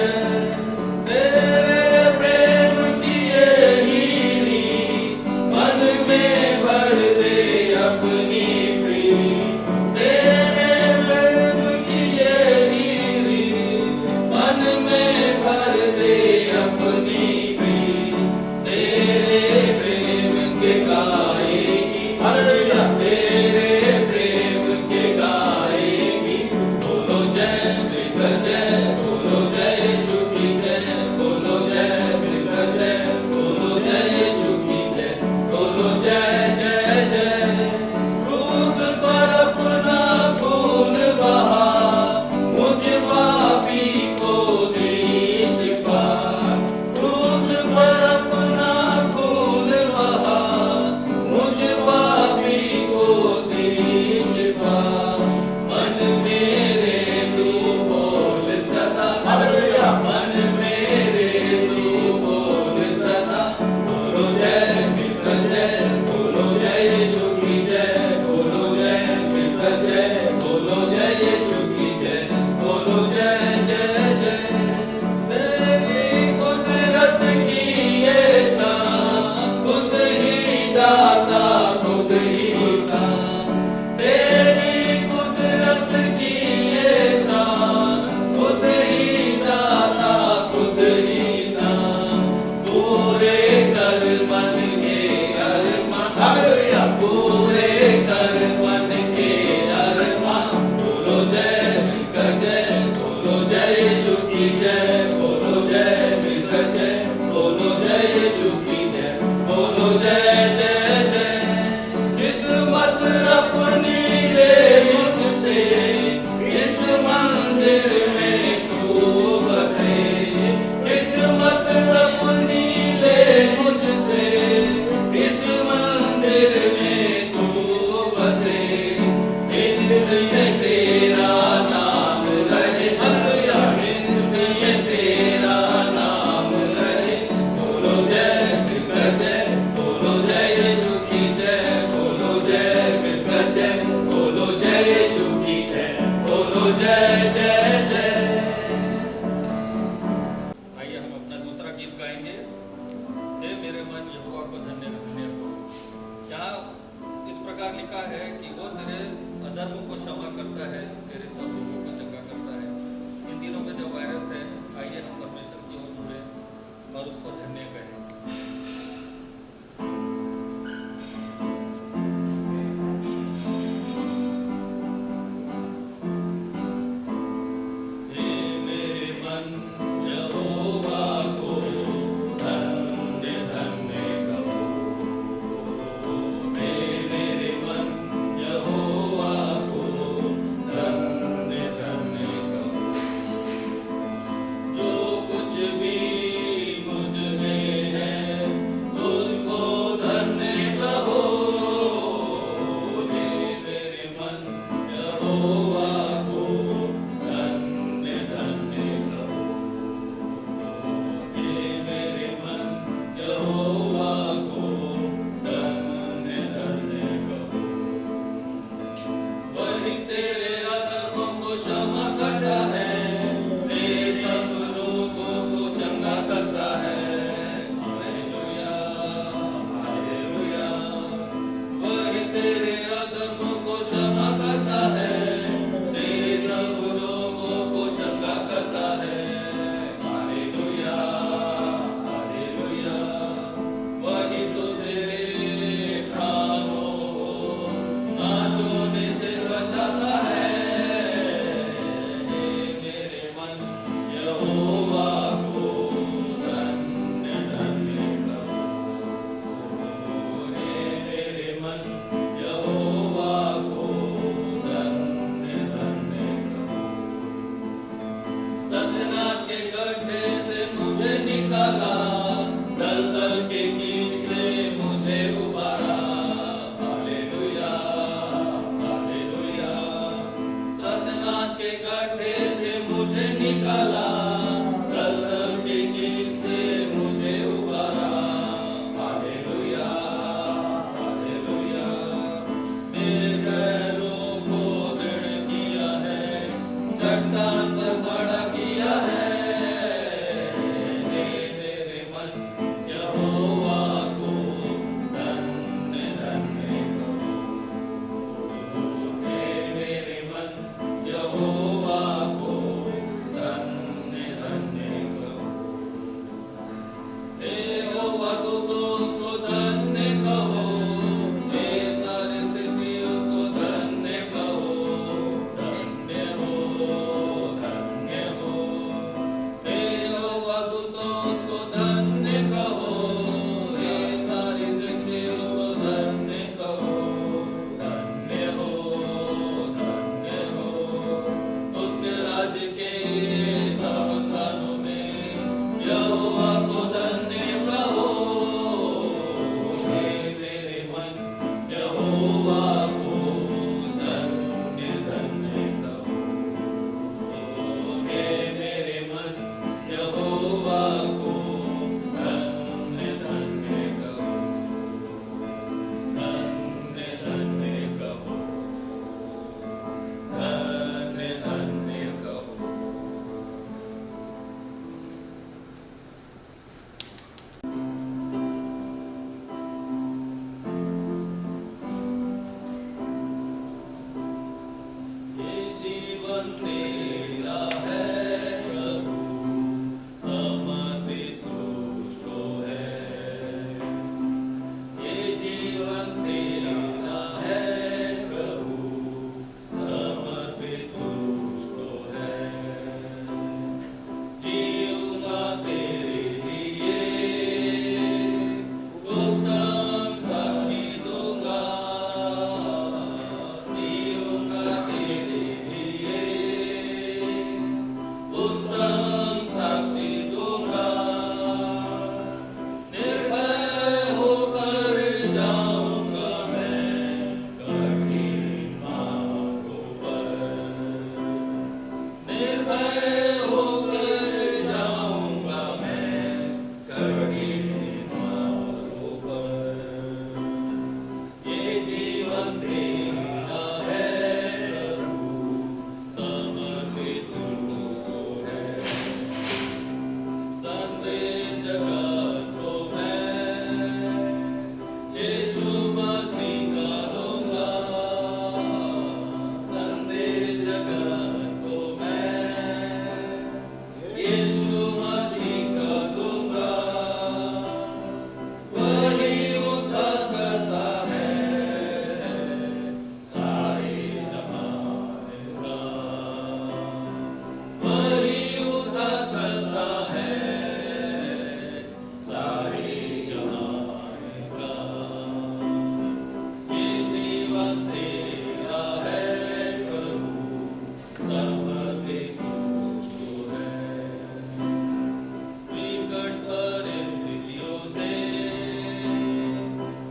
मेरे मन यहोवा को धन्य धन्य हो। यहाँ इस प्रकार लिखा है कि वो तेरे अधर्म को क्षमा करता है, तेरे सब लोगों को चंगा करता है। इन दिनों में जो वायरस है, आइए हम परमेश्वर की ओर जुड़े और उसको धन्य कहें। जो कुछ भी मुझ में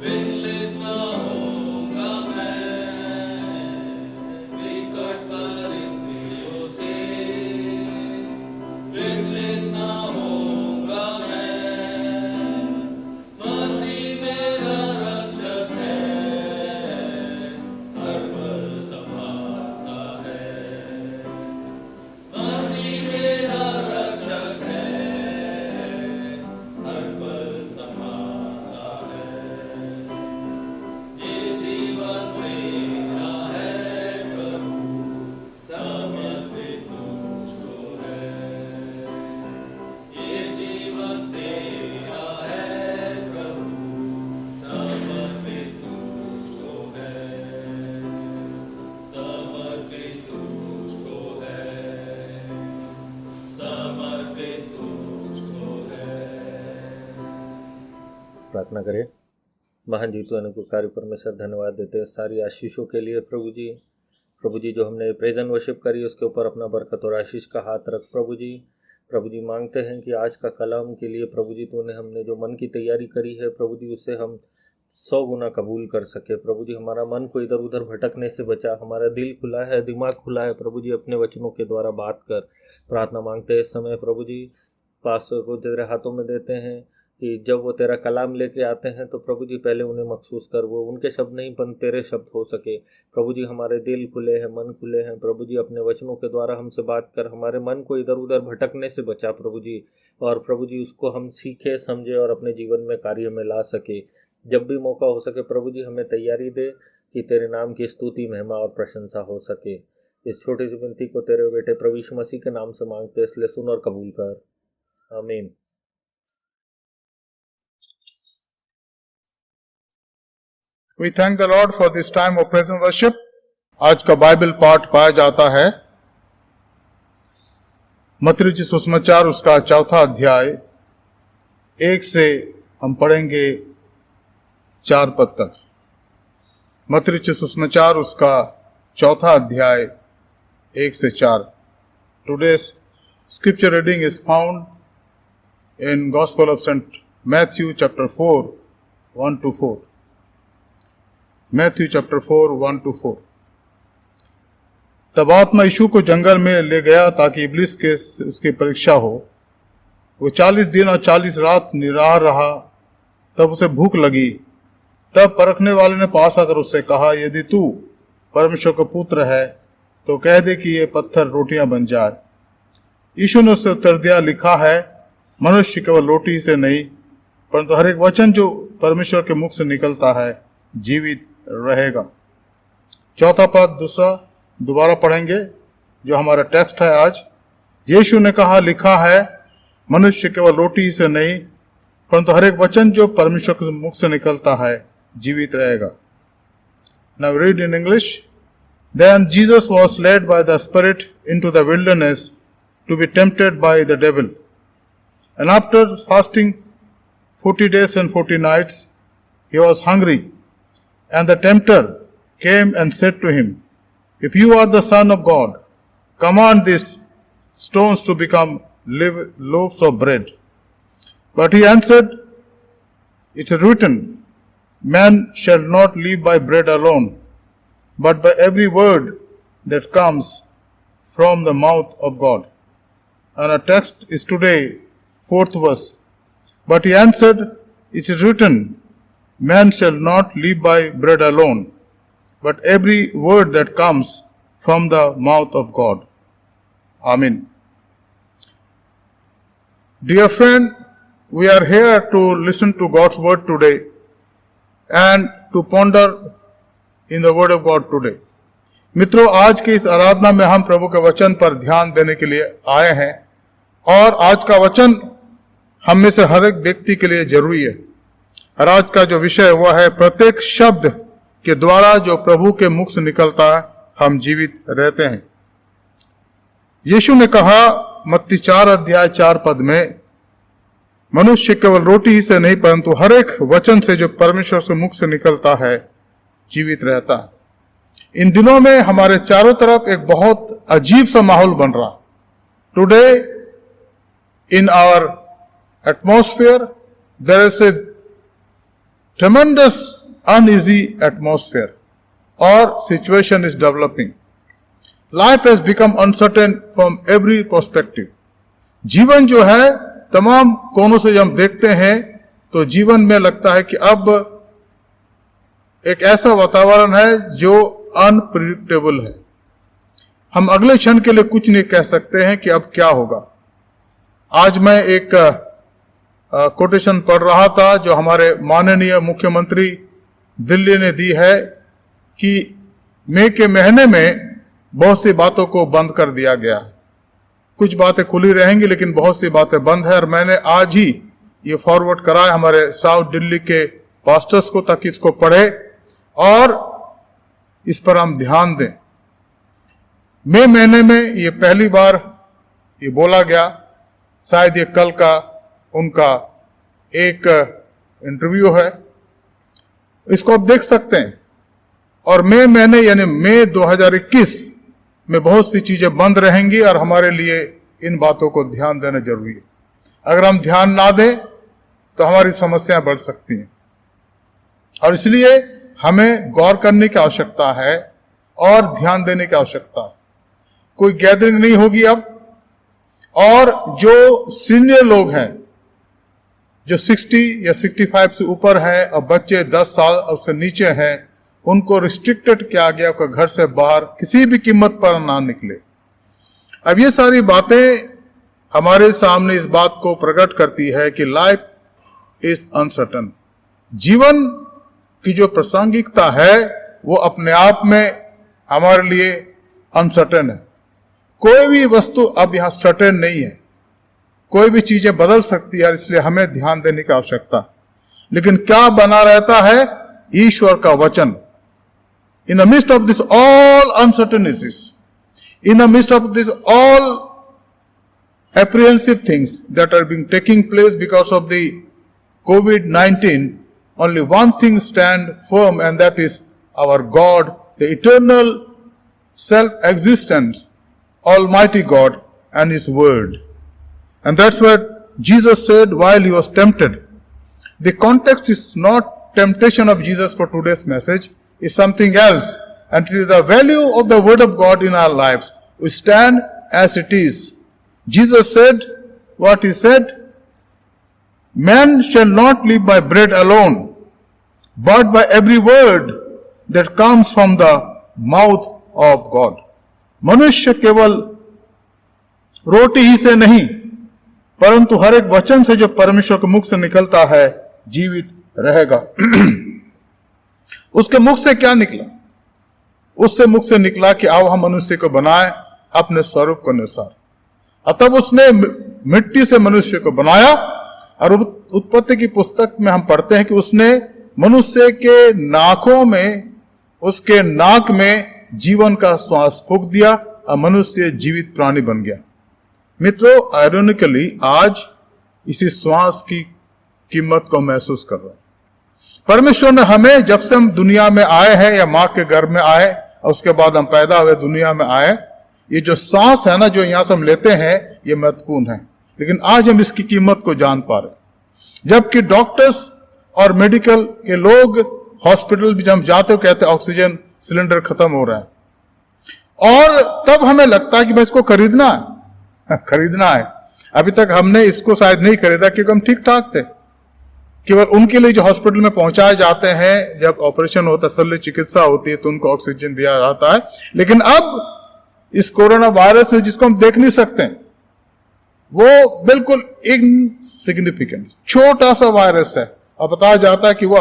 विचलित न होऊंगा मैं विकट परिस्थितियों से, विचलित न होऊंगा मैं, मसीह मेरा रक्षक है, हर पल संभालता है। मसीह मेरा रक्षक है, हर पल संभालता है। ये जीवन तेरा है प्रभु, समर्पित तुझको है। ये जीवन तेरा है प्रभु, समर्पित तुझको है, समर्पित तुझको है, समर्पित तुझको है। प्रार्थना करें। महान जीतु अनुपकारी परमेश्वर, धन्यवाद देते हैं सारी आशीषों के लिए प्रभु जी। प्रभु जी, जो हमने प्रेजेंट वर्शिप करी उसके ऊपर अपना बरकत और आशीष का हाथ रख प्रभु जी। प्रभु जी, मांगते हैं कि आज का कलाम के लिए प्रभु जी तूने हमने जो मन की तैयारी करी है प्रभु जी, उसे हम 100 गुना कबूल कर सके प्रभु जी। हमारा मन को इधर उधर भटकने से बचा, हमारा दिल खुला है, दिमाग खुला है प्रभु जी, अपने वचनों के द्वारा बात कर। प्रार्थना मांगते हैं इस समय प्रभु जी, पास्टर को तेरे हाथों में देते हैं कि जब वो तेरा कलाम लेके आते हैं तो प्रभु जी पहले उन्हें महसूस कर, वो उनके शब्द नहीं पर तेरे शब्द हो सके प्रभु जी। हमारे दिल खुले हैं, मन खुले हैं प्रभु जी, अपने वचनों के द्वारा हमसे बात कर, हमारे मन को इधर उधर भटकने से बचा प्रभु जी। और प्रभु जी उसको हम सीखे समझे और अपने जीवन में कार्य में ला सके। जब भी मौका हो सके प्रभु जी हमें तैयारी दे कि तेरे नाम की स्तुति, महिमा और प्रशंसा हो सके। इस छोटी सी विनती को तेरे बेटे प्रभु यीशु मसीह के नाम से मांगते, इसलिए सुन और कबूल कर, आमीन। We thank the Lord for this time of present worship. आज का बाइबल पाठ पाया जाता है मत्ती रचित सुसमाचार उसका 4था अध्याय 1 से हम पढ़ेंगे 4 पद तक। मत्ती रचित सुसमाचार उसका 4था अध्याय 1 से 4। Today's scripture reading is found in Gospel of St. Matthew chapter 4, 1 to 4. Matthew chapter 4, 1 to 4। तब आत्मा यीशु को जंगल में ले गया ताकि इब्लिस के उसकी परीक्षा हो। वो 40 दिन और 40 रात निराहार रहा। तब उसे भूख लगी। तब परखने वाले ने पास आकर उससे कहा, यदि तू परमेश्वर का पुत्र है तो कह दे कि ये पत्थर रोटियां बन जाए। यीशु ने उससे उत्तर दिया, लिखा है, मनुष्य केवल रोटी से नहीं परंतु हर एक वचन जो परमेश्वर के मुख से निकलता है जीवित रहेगा। 4था पद दूसरा दोबारा पढ़ेंगे जो हमारा टेक्स्ट है आज। यीशु ने कहा, लिखा है, मनुष्य केवल रोटी से नहीं परंतु हर एक वचन जो परमेश्वर के मुख से निकलता है जीवित रहेगा। Now read in English. Then Jesus was led by the Spirit into the wilderness to be tempted by the devil. And after fasting 40 days and 40 nights, he was hungry. And the tempter came and said to him, if you are the Son of God, command these stones to become loaves of bread. But he answered, it is written, man shall not live by bread alone, but by every word that comes from the mouth of God. And our text is today, 4th verse. But he answered, it is written, man shall not live by bread alone, but every word that comes from the mouth of God. Amen. Dear friend, we are here to listen to God's word today and to ponder in the word of God today. मित्रों, आज की इस आराधना में हम प्रभु के वचन पर ध्यान देने के लिए आए हैं और आज का वचन हम में से हर एक व्यक्ति के लिए जरूरी है। और आज का जो विषय हुआ है, प्रत्येक शब्द के द्वारा जो प्रभु के मुख से निकलता है हम जीवित रहते हैं। यीशु ने कहा मत्ती 4 अध्याय 4 पद में, मनुष्य केवल रोटी ही से नहीं परंतु हर एक वचन से जो परमेश्वर से मुख से निकलता है जीवित रहता है। इन दिनों में हमारे चारों तरफ एक बहुत अजीब सा माहौल बन रहा। Today in our atmosphere there is a tremendous uneasy atmosphere or situation is developing. Life has become uncertain from every perspective. जीवन जो है तमाम कोनों से जब हम देखते हैं तो जीवन में लगता है कि अब एक ऐसा वातावरण है जो अनप्रिडिक्टेबल है। हम अगले क्षण के लिए कुछ नहीं कह सकते हैं कि अब क्या होगा। आज मैं एक कोटेशन पढ़ रहा था जो हमारे माननीय मुख्यमंत्री दिल्ली ने दी है कि मई के महीने में बहुत सी बातों को बंद कर दिया गया है। कुछ बातें खुली रहेंगी लेकिन बहुत सी बातें बंद है, और मैंने आज ही ये फॉरवर्ड करा है हमारे साउथ दिल्ली के पास्टर्स को ताकि इसको पढ़े और इस पर हम ध्यान दें। मई महीने में ये पहली बार ये बोला गया, शायद ये कल का उनका एक इंटरव्यू है, इसको आप देख सकते हैं। और मई महीने यानी मई 2021 में बहुत सी चीजें बंद रहेंगी और हमारे लिए इन बातों को ध्यान देना जरूरी है। अगर हम ध्यान ना दें तो हमारी समस्याएं बढ़ सकती हैं, और इसलिए हमें गौर करने की आवश्यकता है और ध्यान देने की आवश्यकता है। कोई गैदरिंग नहीं होगी अब, और जो सीनियर लोग हैं जो 60 या 65 से ऊपर हैं और बच्चे 10 साल और उससे नीचे हैं, उनको रिस्ट्रिक्टेड किया गया कि घर से बाहर किसी भी कीमत पर ना निकले। अब ये सारी बातें हमारे सामने इस बात को प्रकट करती है कि लाइफ इज अनसर्टन। जीवन की जो प्रासंगिकता है वो अपने आप में हमारे लिए अनसर्टन है। कोई भी वस्तु अब यहां सर्टेन नहीं है, कोई भी चीजें बदल सकती है, इसलिए हमें ध्यान देने की आवश्यकता। लेकिन क्या बना रहता है? ईश्वर का वचन। In the midst of this all uncertainties, in the midst of this all apprehensive things that are being taking place because of the COVID-19, only one thing stand firm, and that is our God, the eternal, self-existent, Almighty God and His Word. And that's what Jesus said while He was tempted. The context is not temptation of Jesus for today's message, is something else, and it is the value of the Word of God in our lives. We stand as it is. Jesus said what He said, man shall not live by bread alone, but by every word that comes from the mouth of God. मनुष्य केवल रोटी ही से नहीं परंतु हर एक वचन से जो परमेश्वर के मुख से निकलता है जीवित रहेगा। उसके मुख से क्या निकला? उससे मुख से निकला कि आओ हम मनुष्य को बनाए अपने स्वरूप के अनुसार। तब उसने मिट्टी से मनुष्य को बनाया, और उत्पत्ति की पुस्तक में हम पढ़ते हैं कि उसने मनुष्य के नाकों में, उसके नाक में जीवन का श्वास फूंक दिया और मनुष्य जीवित प्राणी बन गया। मित्रों, आयरॉनिकली आज इसी श्वास की कीमत को महसूस कर रहे हैं। परमेश्वर ने हमें, जब से हम दुनिया में आए हैं या मां के गर्भ में आए और उसके बाद हम पैदा हुए दुनिया में आए, ये जो सांस है ना जो यहां से हम लेते हैं ये महत्वपूर्ण है, लेकिन आज हम इसकी कीमत को जान पा रहे। जबकि डॉक्टर्स और मेडिकल के लोग हॉस्पिटल भी जब जाते हो कहते हैं ऑक्सीजन सिलेंडर खत्म हो रहा है, और तब हमें लगता है कि भाई इसको खरीदना है, खरीदना है। अभी तक हमने इसको शायद नहीं खरीदा क्योंकि हम ठीक ठाक थे। केवल उनके लिए जो हॉस्पिटल में पहुंचाए जाते हैं, जब ऑपरेशन होता है, शल्य चिकित्सा होती है तो उनको ऑक्सीजन दिया जाता है। लेकिन अब इस कोरोना वायरस है जिसको हम देख नहीं सकते, वो बिल्कुल इनसिग्निफिकेंट छोटा सा वायरस है, और बताया जाता है कि वो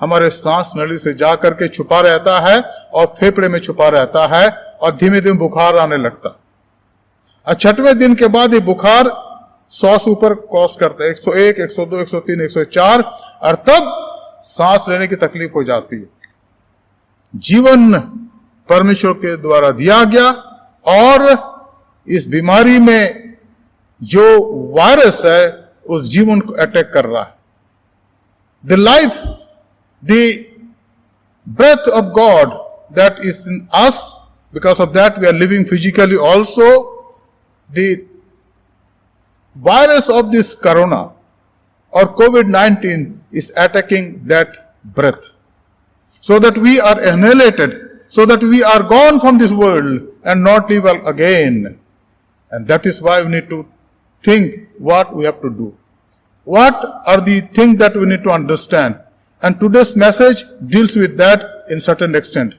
हमारे सांस नली से जाकर के छुपा रहता है और फेफड़े में छुपा रहता है, और धीमे धीमे बुखार आने लगता। और 6वें दिन के बाद ये बुखार 100 से ऊपर क्रॉस करता है, 101, 102, 103, 104, और तब सांस लेने की तकलीफ हो जाती है। जीवन परमेश्वर के द्वारा दिया गया, और इस बीमारी में जो वायरस है उस जीवन को अटैक कर रहा है। The life, the breath of God that is in us, because of that we are living physically also. The virus of this corona or COVID-19 is attacking that breath, so that we are annihilated, so that we are gone from this world and not live again. And that is why we need to think what we have to do. What are the things that we need to understand? And today's message deals with that in certain extent.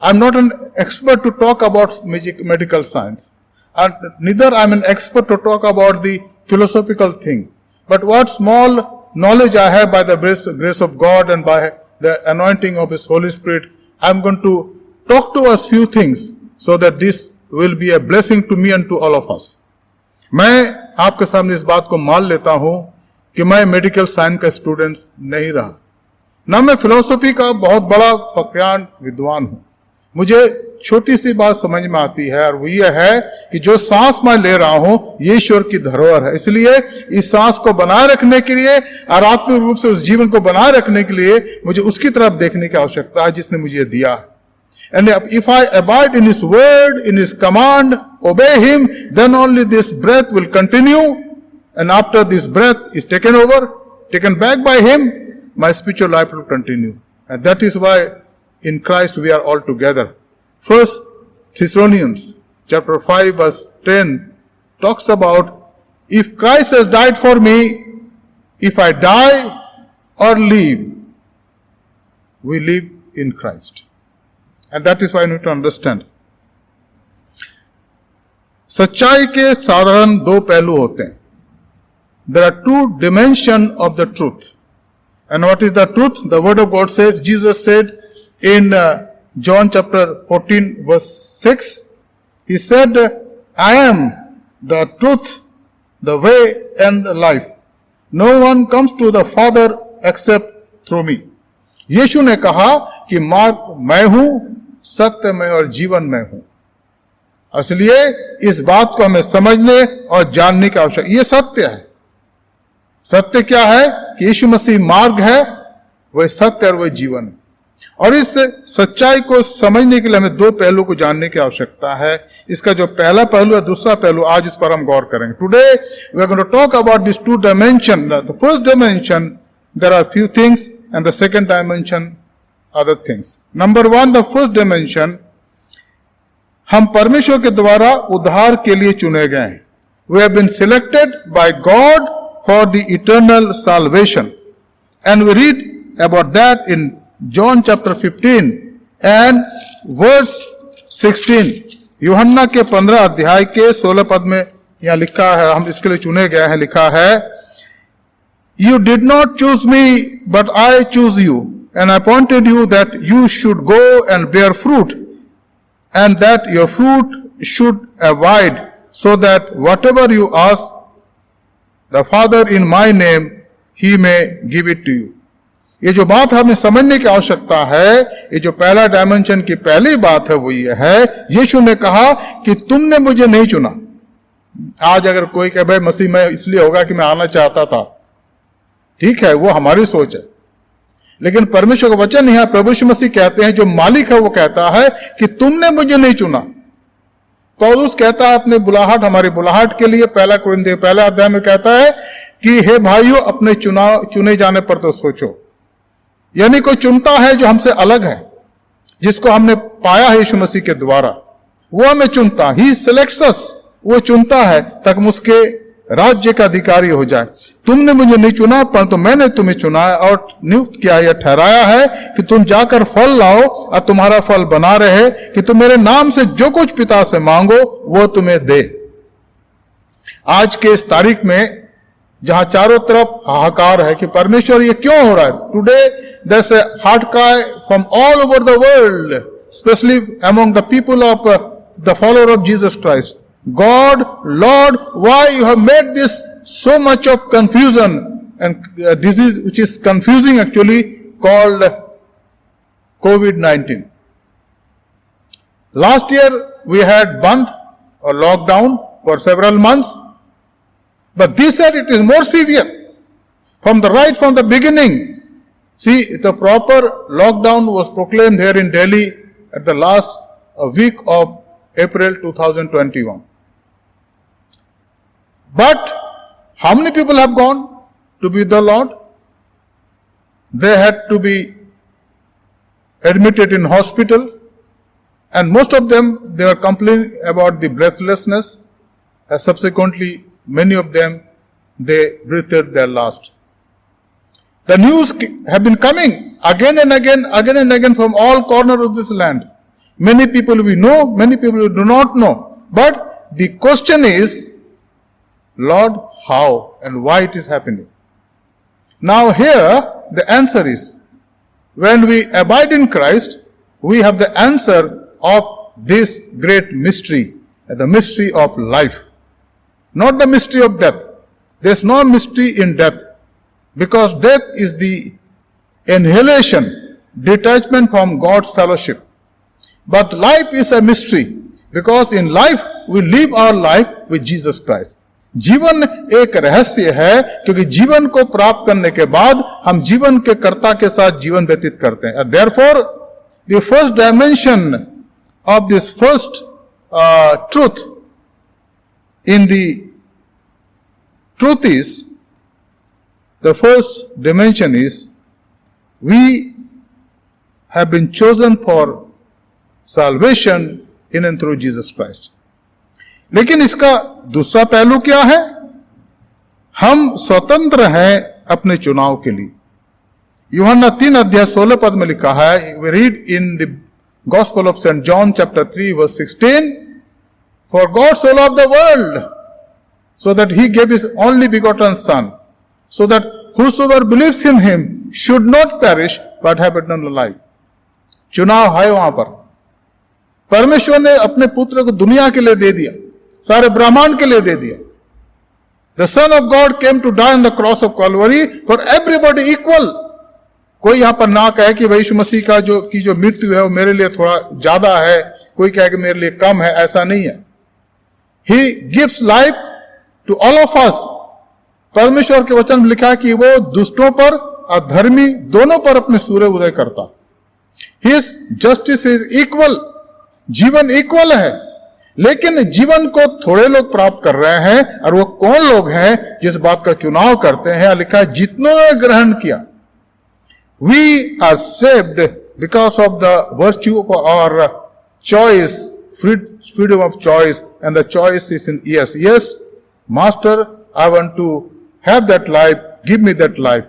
I'm not an expert to talk about medical science, and neither I'm an expert to talk about the philosophical thing. But what small knowledge I have by the grace of God and by the anointing of His Holy Spirit, I'm going to talk to us few things so that this will be a blessing to me and to all of us. मैं आपके सामने इस बात को मान लेता हूं कि मैं मेडिकल साइंस का स्टूडेंट नहीं रहा, ना मैं फिलोसफी का बहुत बड़ा प्रज्ञान विद्वान हूं। मुझे छोटी सी बात समझ में आती है, और वो ये है कि जो सांस मैं ले रहा हूं ये ईश्वर की धरोहर है। इसलिए इस सांस को बनाए रखने के लिए और आत्मिक रूप से उस जीवन को बनाए रखने के लिए मुझे उसकी तरफ देखने की आवश्यकता है जिसने मुझे दिया है। And if I abide in His word, in His command, obey Him, then only this breath will continue. And after this breath is taken over, taken back by Him, my spiritual life will continue. And that is why in Christ we are all together. First Thessalonians chapter 5 verse 10 talks about, if Christ has died for me, if I die or live, we live in Christ. And that is why we need to understand. सच्चाई के साधारण दो पहलू होते हैं. There are two dimensions of the truth. And what is the truth? The word of God says, Jesus said in John chapter 14 verse 6, He said, I am the truth, the way and the life. No one comes to the Father except through me. यीशु ने कहा कि मार्ग मैं हूं, सत्य में और जीवन में हूं। इसलिए इस बात को हमें समझने और जानने की आवश्यकता। ये सत्य है। सत्य क्या है? कि यीशु मसीह मार्ग है, वह सत्य और वह जीवन है। और इस सच्चाई को समझने के लिए हमें दो पहलू को जानने की आवश्यकता है। इसका जो पहला पहलू है, दूसरा पहलू, आज इस पर हम गौर करेंगे। Today we are going to talk about this two dimension. The first dimension, there are few things, and the second dimension, other things. Number one, the first dimension, हम परमेश्वर के द्वारा उद्धार के लिए चुने गए हैं. We have been selected by God for the eternal salvation. And we read about that in John chapter 15 and verse 16. यूहन्ना के 15 अध्याय के 16 पद में यहां लिखा है, हम इसके लिए चुने गए हैं, लिखा है, You did not choose me, but I chose you, and I appointed you that you should go and bear fruit, and that your fruit should abide, so that whatever you ask the Father in my name, He may give it to you. ये जो बात हमें समझने की आवश्यकता है, ये जो पहला डायमेंशन की पहली बात है वो ये है, यीशु ने कहा कि तुमने मुझे नहीं चुना। आज अगर कोई कहे भाई मसीह में इसलिए होगा कि मैं आना चाहता था, ठीक है, वो हमारी सोच है, लेकिन परमेश्वर का वचन है, प्रभु यीशु मसीह कहते हैं, जो मालिक है वो कहता है कि तुमने मुझे नहीं चुना। पौलुस कहता है अपने बुलाहट, हमारी बुलाहट के लिए, पहला कुरिन्थियों पहला अध्याय में कहता है कि हे भाइयों, अपने चुने जाने पर तो सोचो। यानी कोई चुनता है जो हमसे अलग है, जिसको हमने पाया है यीशु मसीह के द्वारा, वो हमें चुनता, ही सिलेक्ट्स अस, वो चुनता है ताकि हम उसके राज्य का अधिकारी हो जाए। तुमने मुझे नहीं चुना, परंतु मैंने तुम्हें चुना है और नियुक्त किया या ठहराया है कि तुम जाकर फल लाओ और तुम्हारा फल बना रहे, कि तुम मेरे नाम से जो कुछ पिता से मांगो वो तुम्हें दे। आज के इस तारीख में जहां चारों तरफ हाहाकार है कि परमेश्वर ये क्यों हो रहा है, today there is a heart cry from all over the world, specially among the people of the follower of Jesus Christ. God, Lord, why you have made this so much of confusion and disease which is confusing actually, called COVID-19. Last year we had Bandh or lockdown for several months, but this year it is more severe from the beginning. See, the proper lockdown was proclaimed here in Delhi at the last week of April 2021. But how many people have gone? to be the Lord. They had to be admitted in hospital, and most of them, they were complaining about the breathlessness, and subsequently many of them, they breathed their last. The news have been coming again and again from all corners of this land. Many people we know, many people we do not know. But the question is, Lord, how and why it is happening? Now here, the answer is, when we abide in Christ, we have the answer of this great mystery, the mystery of life. Not the mystery of death. There's no mystery in death, because death is the annihilation, detachment from God's fellowship. But life is a mystery, because in life we live our life with Jesus Christ. जीवन एक रहस्य है, क्योंकि जीवन को प्राप्त करने के बाद हम जीवन के कर्ता के साथ जीवन व्यतीत करते हैं. Therefore, the first dimension of this first truth in the truth is, the first dimension is, we have been chosen for salvation in and through Jesus Christ. लेकिन इसका दूसरा पहलू क्या है? हम स्वतंत्र हैं अपने चुनाव के लिए. यूहन्ना 3:16 में लिखा है, we read in the Gospel of St. John chapter 3 verse 16, for God so loved the world so that he gave his only begotten son, so that whosoever believes in him should not perish but have eternal life. चुनाव है वहां पर. परमेश्वर ने अपने पुत्र को दुनिया के लिए दे दिया, सारे ब्रह्मांड के लिए दे दिया. The Son of God came to die on the cross of Calvary for everybody equal. कोई यहां पर ना कहे कि भाई यीशु मसीह का जो मृत्यु है वो मेरे लिए थोड़ा ज्यादा है, कोई कहे कि मेरे लिए कम है. ऐसा नहीं है. He gives life to all of us. परमेश्वर के वचन में लिखा है कि वो दुष्टों पर और धर्मी दोनों पर अपने सूर्य उदय करता. His justice is equal. जीवन इक्वल है, लेकिन जीवन को थोड़े लोग प्राप्त कर रहे हैं. और वो कौन लोग हैं जिस बात का चुनाव करते हैं? लिखा है, जितनों ने ग्रहण किया. We are saved because of the virtue of our choice, freedom of choice, and the choice is in yes. Yes, Master, I want to have that life. Give me that life.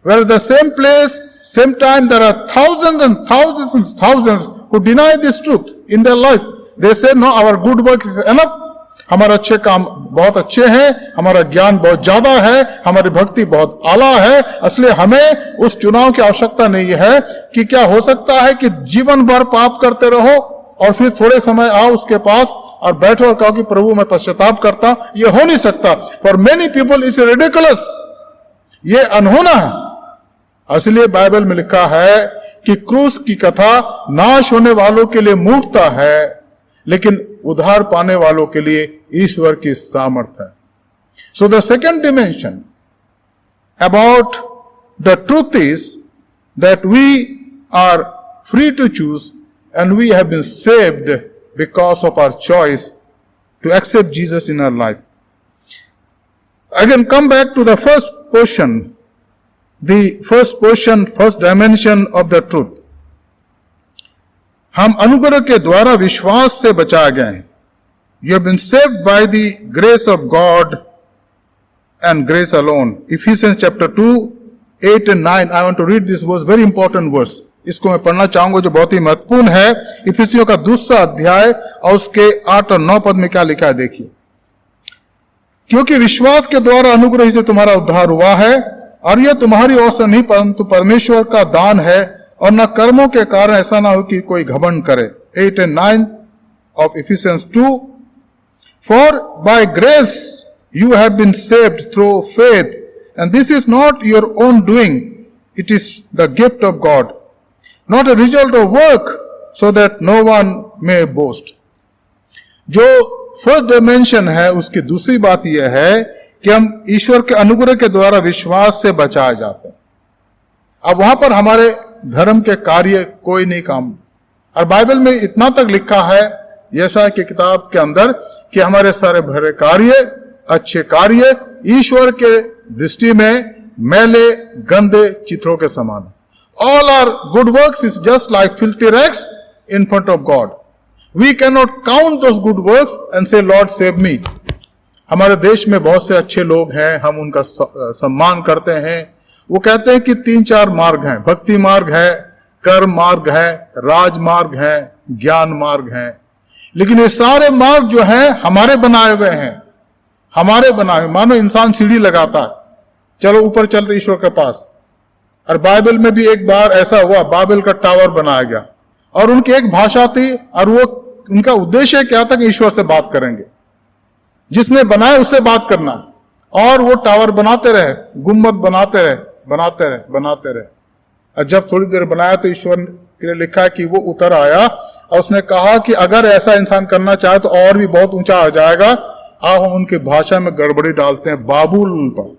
Well, at the same place, same time, there are thousands and thousands and thousands who deny this truth in their life. They say, no, our good work is enough. हमारे अच्छे काम बहुत अच्छे हैं, हमारा ज्ञान बहुत ज्यादा है, हमारी भक्ति बहुत आला है, इसलिए हमें उस चुनाव की आवश्यकता नहीं है. कि क्या हो सकता है कि जीवन भर पाप करते रहो और फिर थोड़े समय आओ उसके पास और बैठो और कहो कि प्रभु मैं पश्चाताप करता? ये हो नहीं सकता. For many people it's ridiculous. ये अनहोना है. इसलिए बाइबल में लिखा है कि क्रूस की कथा नाश होने वालों के लिए मूर्खता है, लेकिन उद्धार पाने वालों के लिए ईश्वर की सामर्थ है. So the second dimension about the truth is that we are free to choose and we have been saved because of our choice to accept Jesus in our life. I can come back to the first portion, the first portion, first dimension of the truth. हम अनुग्रह के द्वारा विश्वास से बचाए गए हैं. You have been saved by the grace of God and grace alone. Ephesians chapter 2, 8 and 9. I want to read this verse, very important verse. इसको मैं पढ़ना चाहूंगा जो बहुत ही महत्वपूर्ण है. इफिसियों का 2 अध्याय और उसके 8 और 9 पद में क्या लिखा है देखिए. क्योंकि विश्वास के द्वारा अनुग्रह से तुम्हारा उद्धार हुआ है, और यह तुम्हारी ओर से नहीं परंतु परमेश्वर का दान है, और न कर्मों के कारण ऐसा ना हो कि कोई घमंड करे. 8 and 9 of Ephesians 2. For by grace you have been saved through faith, and this is not your own doing, it is the gift of God, not a result of work, so that no one may boast. जो first dimension है उसकी दूसरी बात यह है कि हम ईश्वर के अनुग्रह के द्वारा विश्वास से बचाए जाते हैं. अब वहां पर हमारे धर्म के कार्य कोई नहीं काम. और बाइबल में इतना तक लिखा है यशायाह की किताब के अंदर कि हमारे सारे भरे कार्य अच्छे कार्य ईश्वर के दृष्टि में मैले गंदे चित्रों के समान। All our good works is just like filthy rags in front of God. We cannot count those good works and say, Lord save me. हमारे देश में बहुत से अच्छे लोग हैं, हम उनका सम्मान करते हैं। वो कहते हैं कि 3-4 मार्ग हैं, भक्ति मार्ग है, कर्म मार्ग है, राज मार्ग है, ज्ञान मार्ग है। लेकिन ये सारे मार्ग जो हैं हमारे बनाए हुए हैं, हमारे बनाए। मानो इंसान सीढ़ी लगाता है, चलो ऊपर चलते ईश्वर के पास। और बाइबल में भी एक बार ऐसा हुआ, बाबिल का टावर बनाया गया और उनकी एक भाषा थी और वो उनका उद्देश्य क्या था कि ईश्वर से बात करेंगे, जिसने बनाया उससे बात करना। और वो टावर बनाते रहे, गुम्बद बनाते रहे। और जब थोड़ी देर बनाया तो ईश्वर के लिए लिखा है कि वो उतर आया और उसने कहा कि अगर ऐसा इंसान करना चाहे तो और भी बहुत ऊंचा आ जाएगा। आओ हम उनकी भाषा में गड़बड़ी डालते हैं, बाबुल पढ़ा,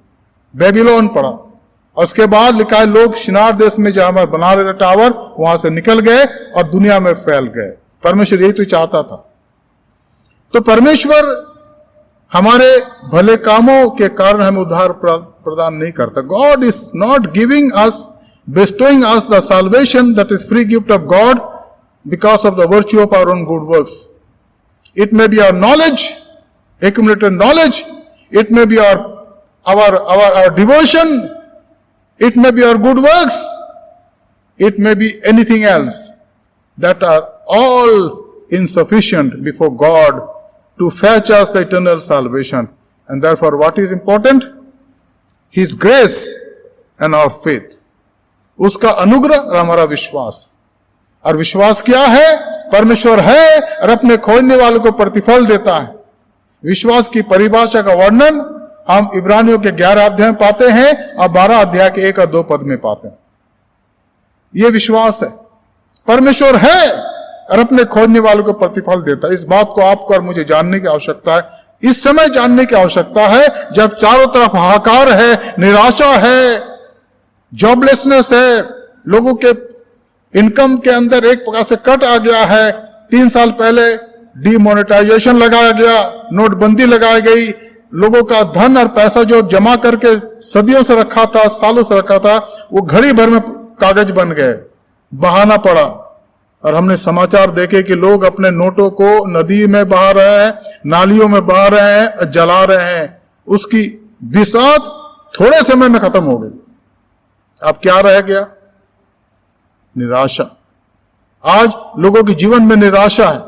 बेबीलोन पढ़ा। और उसके बाद लिखा है लोग शिनार देश में जहां बना रहे थे टावर, वहां से निकल गए और दुनिया में फैल गए। परमेश्वर यही तो चाहता था। तो परमेश्वर हमारे भले कामों के कारण हमें उद्धार प्रदान नहीं करता। God is not giving us, bestowing us the salvation that is free gift of God because of the virtue of our own good works. It may be our knowledge, accumulated knowledge. It may be our devotion. It may be our good works. It may be anything else that are all insufficient before God to fetch us the eternal salvation. And therefore, what is important? His grace and our faith. उसका अनुग्रह और हमारा विश्वास। और विश्वास क्या है? परमेश्वर है और अपने खोजने वालों को प्रतिफल देता है। विश्वास की परिभाषा का वर्णन हम इब्रानियों के 11 अध्याय में पाते हैं और 12 अध्याय के 1 और 2 पद में पाते हैं। यह विश्वास है, परमेश्वर है और अपने खोजने वालों को प्रतिफल देता है। इस बात को आपको और मुझे जानने की आवश्यकता है, इस समय जानने की आवश्यकता है जब चारों तरफ हाहाकार है, निराशा है, जॉबलेसनेस है, लोगों के इनकम के अंदर एक प्रकार से कट आ गया है। 3 साल पहले डीमोनेटाइजेशन लगाया गया, नोटबंदी लगाई गई, लोगों का धन और पैसा जो जमा करके सदियों से रखा था, सालों से रखा था, वो घड़ी भर में कागज बन गए, बहाना पड़ा। और हमने समाचार देखे कि लोग अपने नोटों को नदी में बहा रहे हैं, नालियों में बहा रहे हैं, जला रहे हैं। उसकी बिसात थोड़े समय में खत्म हो गई। अब क्या रह गया? निराशा। आज लोगों के जीवन में निराशा है,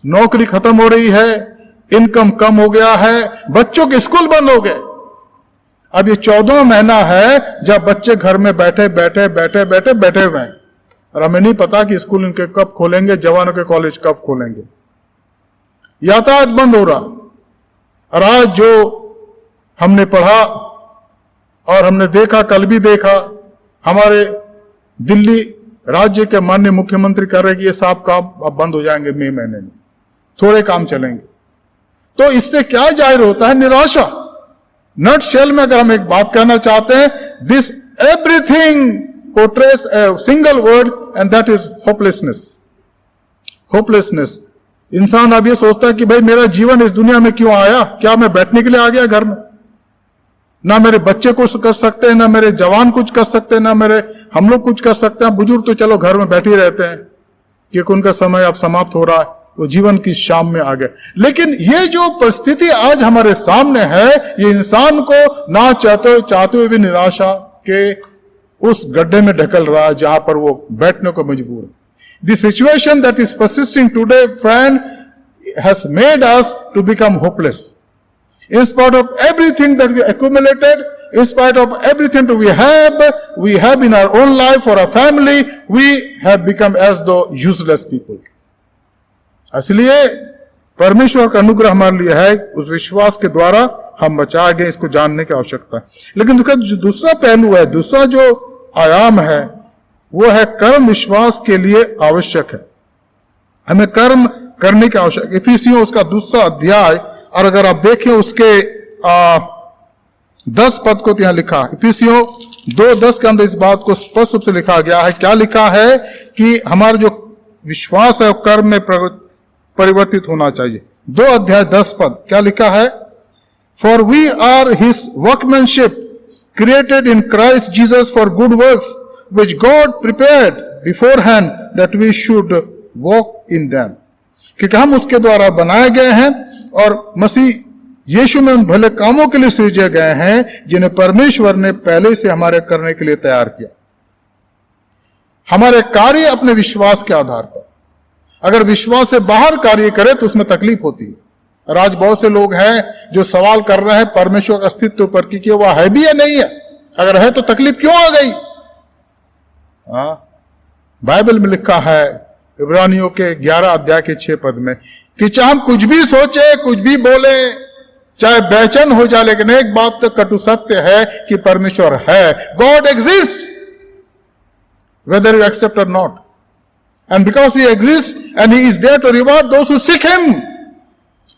नौकरी खत्म हो रही है, इनकम कम हो गया है, बच्चों के स्कूल बंद हो गए। अब ये 14वां महीना है जब बच्चे घर में बैठे हुए हैं और हमें नहीं पता कि स्कूल इनके कब खोलेंगे, जवानों के कॉलेज कब खोलेंगे। यातायात बंद हो रहा। और आज जो हमने पढ़ा और हमने देखा, कल भी देखा, हमारे दिल्ली राज्य के माननीय मुख्यमंत्री कर रहे कि ये सब काम अब बंद हो जाएंगे मई महीने में, थोड़े काम चलेंगे। तो इससे क्या जाहिर होता है? निराशा। नट शेल में अगर हम एक बात कहना चाहते हैं, this everything पोर्ट्रेस a single word and that is hopelessness. Hopelessness. इंसान अब ये सोचता है कि भाई मेरा जीवन इस दुनिया में क्यों आया? क्या मैं बैठने के लिए आ गया घर में? ना मेरे बच्चे कुछ कर सकते हैं, ना मेरे जवान कुछ कर सकते हैं, ना हम लोग कुछ कर सकते हैं। बुजुर्ग तो चलो घर में बैठे रहते हैं क्योंकि उनका समय अब समाप्त हो रहा है, वो जीवन की शाम में आ गए। लेकिन ये जो परिस्थिति आज हमारे सामने है, ये इंसान को ना चाहते हुए भी निराशा के उस गड्ढे में ढकल रहा है जहां पर वो बैठने को मजबूर है। The situation that is persisting today friend has made us to become hopeless. In spite of everything that we accumulated, in spite of everything that we have in our own life for our family, we have become as though useless people. इसलिए परमेश्वर का अनुग्रह हमारे लिए है, उस विश्वास के द्वारा हम बचाए गए, इसको जानने की आवश्यकता है। लेकिन उसका जो दूसरा पहलू है, दूसरा जो आयाम है, वो है कर्म विश्वास के लिए आवश्यक है। हमें कर्म करने की आवश्यकता। इफिसियों उसका दूसरा अध्याय, और अगर आप देखें उसके 10 पद को यहां लिखा, इफिसियों 2:10 के अंदर इस बात को स्पष्ट रूप से लिखा गया है। क्या लिखा है? कि हमारा जो विश्वास है कर्म में परिवर्तित होना चाहिए। 2 अध्याय 10 पद क्या लिखा है? For we are his workmanship, created in Christ Jesus for good works, which God prepared beforehand that we should walk in them. क्योंकि हम उसके द्वारा बनाए गए हैं और मसीह यीशु में उन भले कामों के लिए सृजे गए हैं जिन्हें परमेश्वर ने पहले से हमारे करने के लिए तैयार किया। हमारे कार्य अपने विश्वास के आधार पर, अगर विश्वास से बाहर कार्य करे तो उसमें तकलीफ होती है। और आज बहुत से लोग हैं जो सवाल कर रहे हैं परमेश्वर के अस्तित्व पर कि वह है भी या नहीं है, अगर है तो तकलीफ क्यों आ गई। बाइबल में लिखा है इब्रानियों के 11 अध्याय के 6 पद में कि चाहे हम कुछ भी सोचे, कुछ भी बोले, चाहे बेचैन हो जाए, लेकिन एक बात तो कटु सत्य है कि परमेश्वर है। God exist whether you accept or not, and because he exists and he is there to reward those who seek him,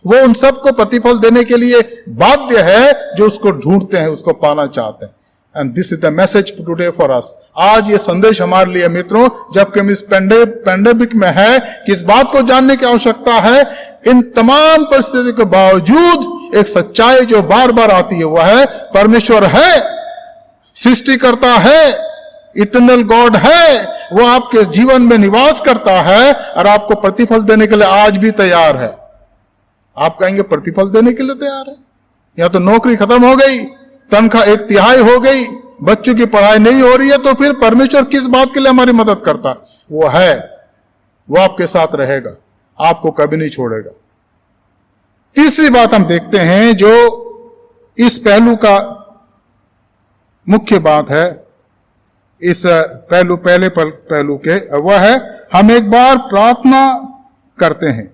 वो उन सबको प्रतिफल देने के लिए बाध्य है जो उसको ढूंढते हैं, उसको पाना चाहते हैं। And this is the message today for us. आज ये संदेश हमारे लिए मित्रों, जबकि हम इस पैंडेमिक में है, कि इस बात को जानने की आवश्यकता है, इन तमाम परिस्थितियों के बावजूद एक सच्चाई जो बार बार आती है वह है परमेश्वर है, सृष्टिकर्ता है, इटर्नल गॉड है, वो आपके जीवन में निवास करता है और आपको प्रतिफल देने के लिए आज भी तैयार है। आप कहेंगे प्रतिफल देने के लिए तैयार है? या तो नौकरी खत्म हो गई, तनख्वाह 1/3 हो गई, बच्चों की पढ़ाई नहीं हो रही है, तो फिर परमेश्वर किस बात के लिए हमारी मदद करता? वो है, वो आपके साथ रहेगा, आपको कभी नहीं छोड़ेगा। तीसरी बात हम देखते हैं जो इस पहलू का मुख्य बात है, इस पहले पहलू के, वह है हम एक बार प्रार्थना करते हैं।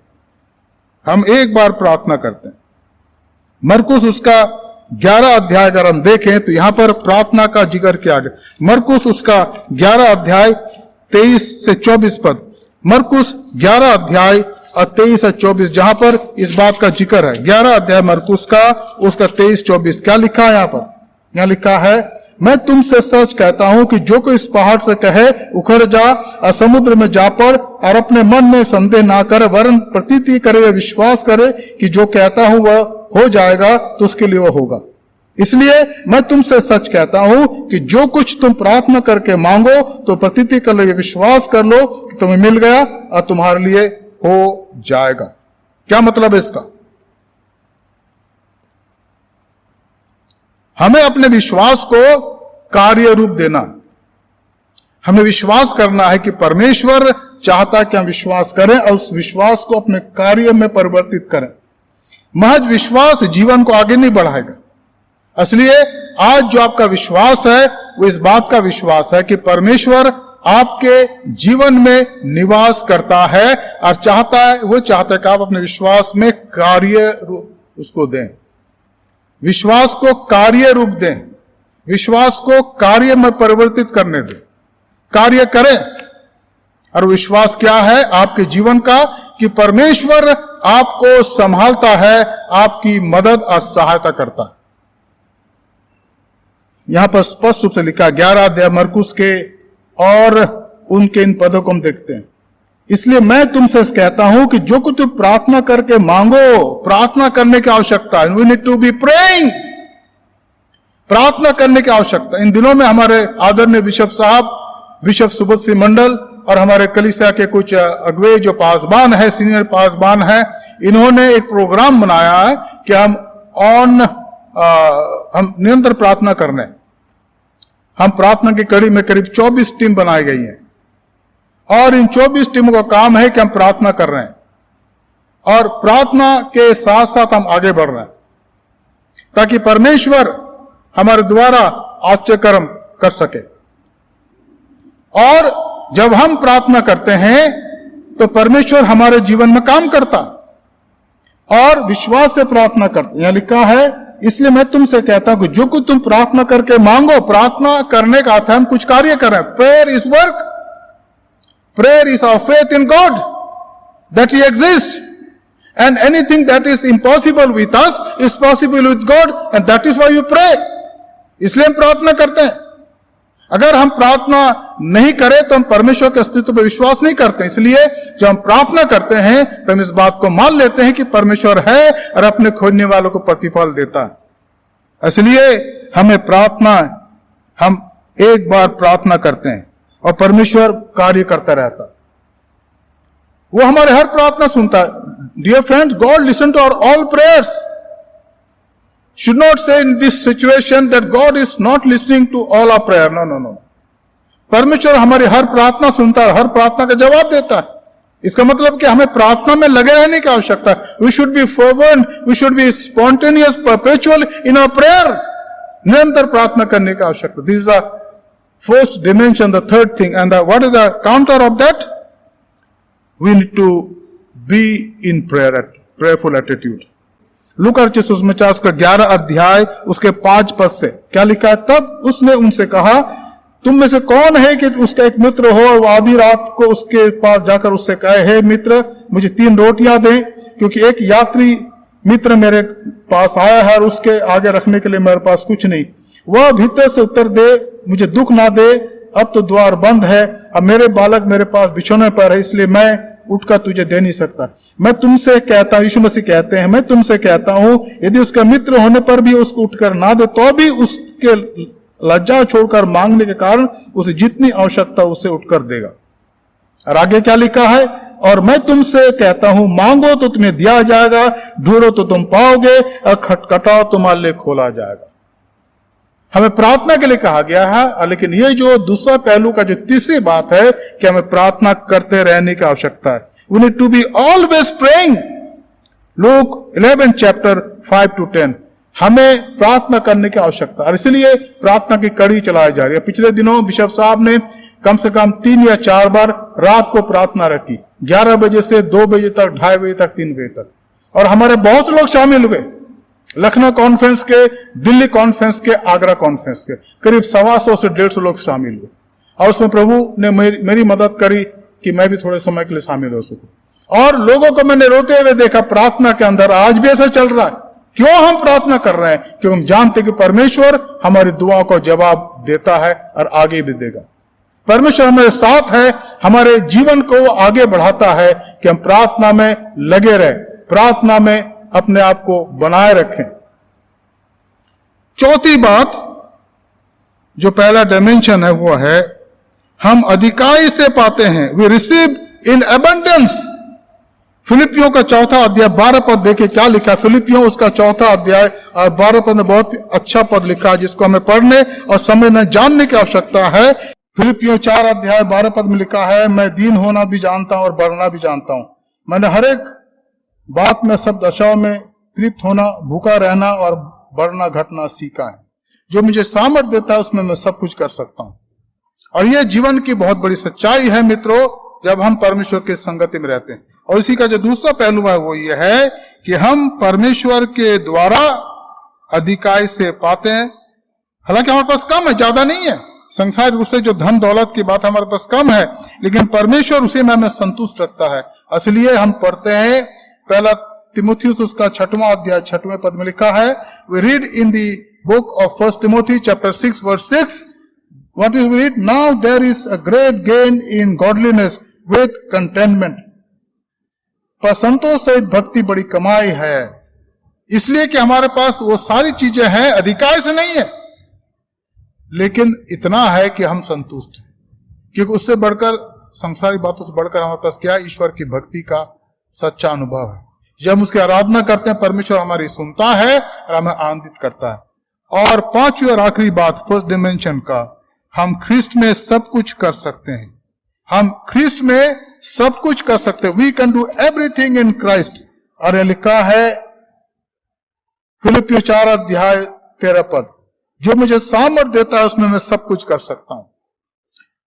हम एक बार प्रार्थना करते हैं। मरकुस उसका 11 अध्याय अगर हम देखें तो यहां पर प्रार्थना का जिक्र किया गया। मरकुस उसका 11 अध्याय 23 से 24 पद, मरकुस 11 अध्याय और 23 से 24, जहां पर इस बात का जिक्र है। 11 अध्याय मरकुस का, उसका 23-24 क्या लिखा है यहां पर? यहां लिखा है, मैं तुमसे सच कहता हूं कि जो कोई इस पहाड़ से कहे उखड़ जा और समुद्र में जा पड़, और अपने मन में संदेह ना करे वरन प्रतीति करे व विश्वास करे कि जो कहता हूं वह हो जाएगा, तो उसके लिए वह होगा। इसलिए मैं तुमसे सच कहता हूं कि जो कुछ तुम प्रार्थना करके मांगो तो प्रतीति कर लो, ये विश्वास कर लो कि तुम्हें मिल गया और तुम्हारे लिए हो जाएगा। क्या मतलब है इसका? हमें अपने विश्वास को कार्य रूप देना, हमें विश्वास करना है कि परमेश्वर चाहता है कि हम विश्वास करें और उस विश्वास को अपने कार्य में परिवर्तित करें। महज विश्वास जीवन को आगे नहीं बढ़ाएगा। इसलिए आज जो आपका विश्वास है वो इस बात का विश्वास है कि परमेश्वर आपके जीवन में निवास करता है और चाहता है, वो चाहता है कि आप अपने विश्वास में कार्य रूप उसको दें, विश्वास को कार्य रूप दें, विश्वास को कार्य में परिवर्तित करने दें, कार्य करें। और विश्वास क्या है आपके जीवन का? कि परमेश्वर आपको संभालता है, आपकी मदद और सहायता करता है। यहां पर स्पष्ट रूप से लिखा 11 अध्याय मरकुस के और उनके इन पदों को हम देखते हैं। इसलिए मैं तुमसे कहता हूं कि जो कुछ तुम प्रार्थना करके मांगो, प्रार्थना करने की आवश्यकता है। We need to be praying, प्रार्थना करने की आवश्यकता। इन दिनों में हमारे आदरणीय बिशप साहब, बिशप सुबोध सिंह मंडल और हमारे कलीसिया के कुछ अगुवे जो पासबान है, सीनियर पासबान है, इन्होंने एक प्रोग्राम बनाया है कि हम निरंतर प्रार्थना कर रहे हैं। हम प्रार्थना की कड़ी में करीब 24 टीम बनाई गई हैं और इन 24 टीमों का काम है कि हम प्रार्थना कर रहे हैं और प्रार्थना के साथ साथ हम आगे बढ़ रहे हैं ताकि परमेश्वर हमारे द्वारा आश्चर्यकर्म कर सके। और जब हम प्रार्थना करते हैं तो परमेश्वर हमारे जीवन में काम करता और विश्वास से प्रार्थना करते। यहां लिखा है, इसलिए मैं तुमसे कहता हूं कि जो कुछ तुम प्रार्थना करके मांगो, प्रार्थना करने का अर्थ है हम कुछ कार्य करें। Prayer is work, prayer is our faith in God that he exist, and anything that is impossible with us is possible with God, and that is why you pray। इसलिए हम प्रार्थना करते हैं। अगर हम प्रार्थना नहीं करें तो हम परमेश्वर के अस्तित्व पर विश्वास नहीं करते। इसलिए जब हम प्रार्थना करते हैं तो हम इस बात को मान लेते हैं कि परमेश्वर है और अपने खोजने वालों को प्रतिफल देता है। इसलिए हमें प्रार्थना, हम एक बार प्रार्थना करते हैं और परमेश्वर कार्य करता रहता है, वो हमारे हर प्रार्थना सुनता है। Dear friends, God listen to our all prayers. Should not say in this situation that God is not listening to all our prayer. No, no, no. परमेश्वर हमारी हर प्रार्थना सुनता है, हर प्रार्थना का जवाब देता है। इसका मतलब कि हमें प्रार्थना में लगे रहने की आवश्यकता है। We should be fervent, we should be spontaneous, perpetual in our prayer. निरंतर प्रार्थना करने की आवश्यकता। This is the first dimension, the third thing. And what is the counter of that? We need to be in prayer, prayerful attitude. लूका सुसमाचार उसका 11 अध्याय उसके 5 पद से क्या लिखा है? तब उसने उनसे कहा, तुम में से कौन है कि उसका एक मित्र हो और वो आधी रात को उसके पास जाकर उससे कहे, हे मित्र, मुझे 3 रोटियां दे, क्योंकि एक यात्री मित्र मेरे पास आया है और उसके आगे रखने के लिए मेरे पास कुछ नहीं। वह भीतर से उत्तर दे, मुझे दुख ना दे, अब तो द्वार बंद है, अब मेरे बालक मेरे पास बिछौने पर है, इसलिए मैं उठकर तुझे दे नहीं सकता। मैं तुमसे कहता हूं, यीशु मसीह कहते हैं, मैं तुमसे कहता हूं, यदि उसका मित्र होने पर भी उसको उठकर ना दे तो भी उसके लज्जा छोड़कर मांगने के कारण उसे जितनी आवश्यकता उसे उठकर देगा। और आगे क्या लिखा है? और मैं तुमसे कहता हूं, मांगो तो तुम्हें दिया जाएगा, ढूंढो तो तुम पाओगे, और खटखटाओ तुम्हारे लिए खोला जाएगा। हमें प्रार्थना के लिए कहा गया है, लेकिन ये जो दूसरा पहलू का जो तीसरी बात है कि हमें प्रार्थना करते रहने की आवश्यकता है। We need to be always praying. Look 11 chapter 5-10 हमें प्रार्थना करने की आवश्यकता, और इसलिए प्रार्थना की कड़ी चलाई जा रही है। पिछले दिनों बिशप साहब ने कम से कम 3 या 4 बार रात को प्रार्थना रखी, 11 बजे से 2 बजे तक, 2:30 बजे तक, 3 बजे तक, और हमारे बहुत से लोग शामिल हुए। लखनऊ कॉन्फ्रेंस के, दिल्ली कॉन्फ्रेंस के, आगरा कॉन्फ्रेंस के करीब 125 से 150 लोग शामिल हुए, और उसमें प्रभु ने मेरी मदद करी कि मैं भी थोड़े समय के लिए शामिल हो सकूं। और लोगों को मैंने रोते हुए देखा प्रार्थना के अंदर। आज भी ऐसा चल रहा है। क्यों हम प्रार्थना कर रहे हैं? क्योंकि हम जानते कि परमेश्वर हमारी दुआओं को जवाब देता है और आगे भी देगा। परमेश्वर हमारे साथ है, हमारे जीवन को आगे बढ़ाता है कि हम प्रार्थना में लगे रहे, प्रार्थना में अपने आप को बनाए रखें। चौथी बात जो पहला डायमेंशन है वो है, हम अधिकाई से पाते हैं। We receive in abundance. फिलिपियों का 4 अध्याय 12 पद देखे क्या लिखा। फिलिपियों उसका 4 अध्याय और 12 पद में बहुत अच्छा पद लिखा है, जिसको हमें पढ़ने और समझने जानने की आवश्यकता है। फिलिपियों 4 अध्याय 12 पद में लिखा है, मैं दीन होना भी जानता हूं और बढ़ना भी जानता हूं। मैंने हर एक बात में सब दशाओं में तृप्त होना, भूखा रहना और बढ़ना घटना सीखा है। जो मुझे सामर्थ देता है उसमें मैं सब कुछ कर सकता हूं। और यह जीवन की बहुत बड़ी सच्चाई है मित्रों, जब हम परमेश्वर की संगति में रहते हैं। और इसी का जो दूसरा पहलू है वो ये है कि हम परमेश्वर के द्वारा अधिकाई से पाते हैं। हालांकि हमारे पास कम है, ज्यादा नहीं है। संसारिक रूप से जो धन दौलत की बात हमारे पास कम है, लेकिन परमेश्वर उसी में हमें संतुष्ट रखता है। इसलिए हम पढ़ते हैं पहला तिमोथियुस उसका 6वां अध्याय 6वें पद में लिखा है, we read in the book of 1 Timothy chapter 6 verse 6, what is we read? Now there is a great gain in godliness with contentment. पर संतोष सहित भक्ति बड़ी कमाई है। इसलिए कि हमारे पास वो सारी चीजें हैं, अधिकार से नहीं है, लेकिन इतना है कि हम संतुष्ट हैं, क्योंकि उससे बढ़कर, संसारिक बातों से बढ़कर हमारे पास क्या, ईश्वर की भक्ति का सच्चा अनुभव है। जब हम उसकी आराधना करते हैं, परमेश्वर हमारी सुनता है और हमें आनंदित करता है। और 5वीं और आखिरी बात, फर्स्ट डिमेंशन का, हम ख्रिस्ट में सब कुछ कर सकते हैं। हम ख्रिस्ट में सब कुछ कर सकते हैं। We can do everything in Christ. और यह लिखा है फिलिपियों 4 अध्याय 13 पद, जो मुझे सामर्थ देता है उसमें मैं सब कुछ कर सकता हूं।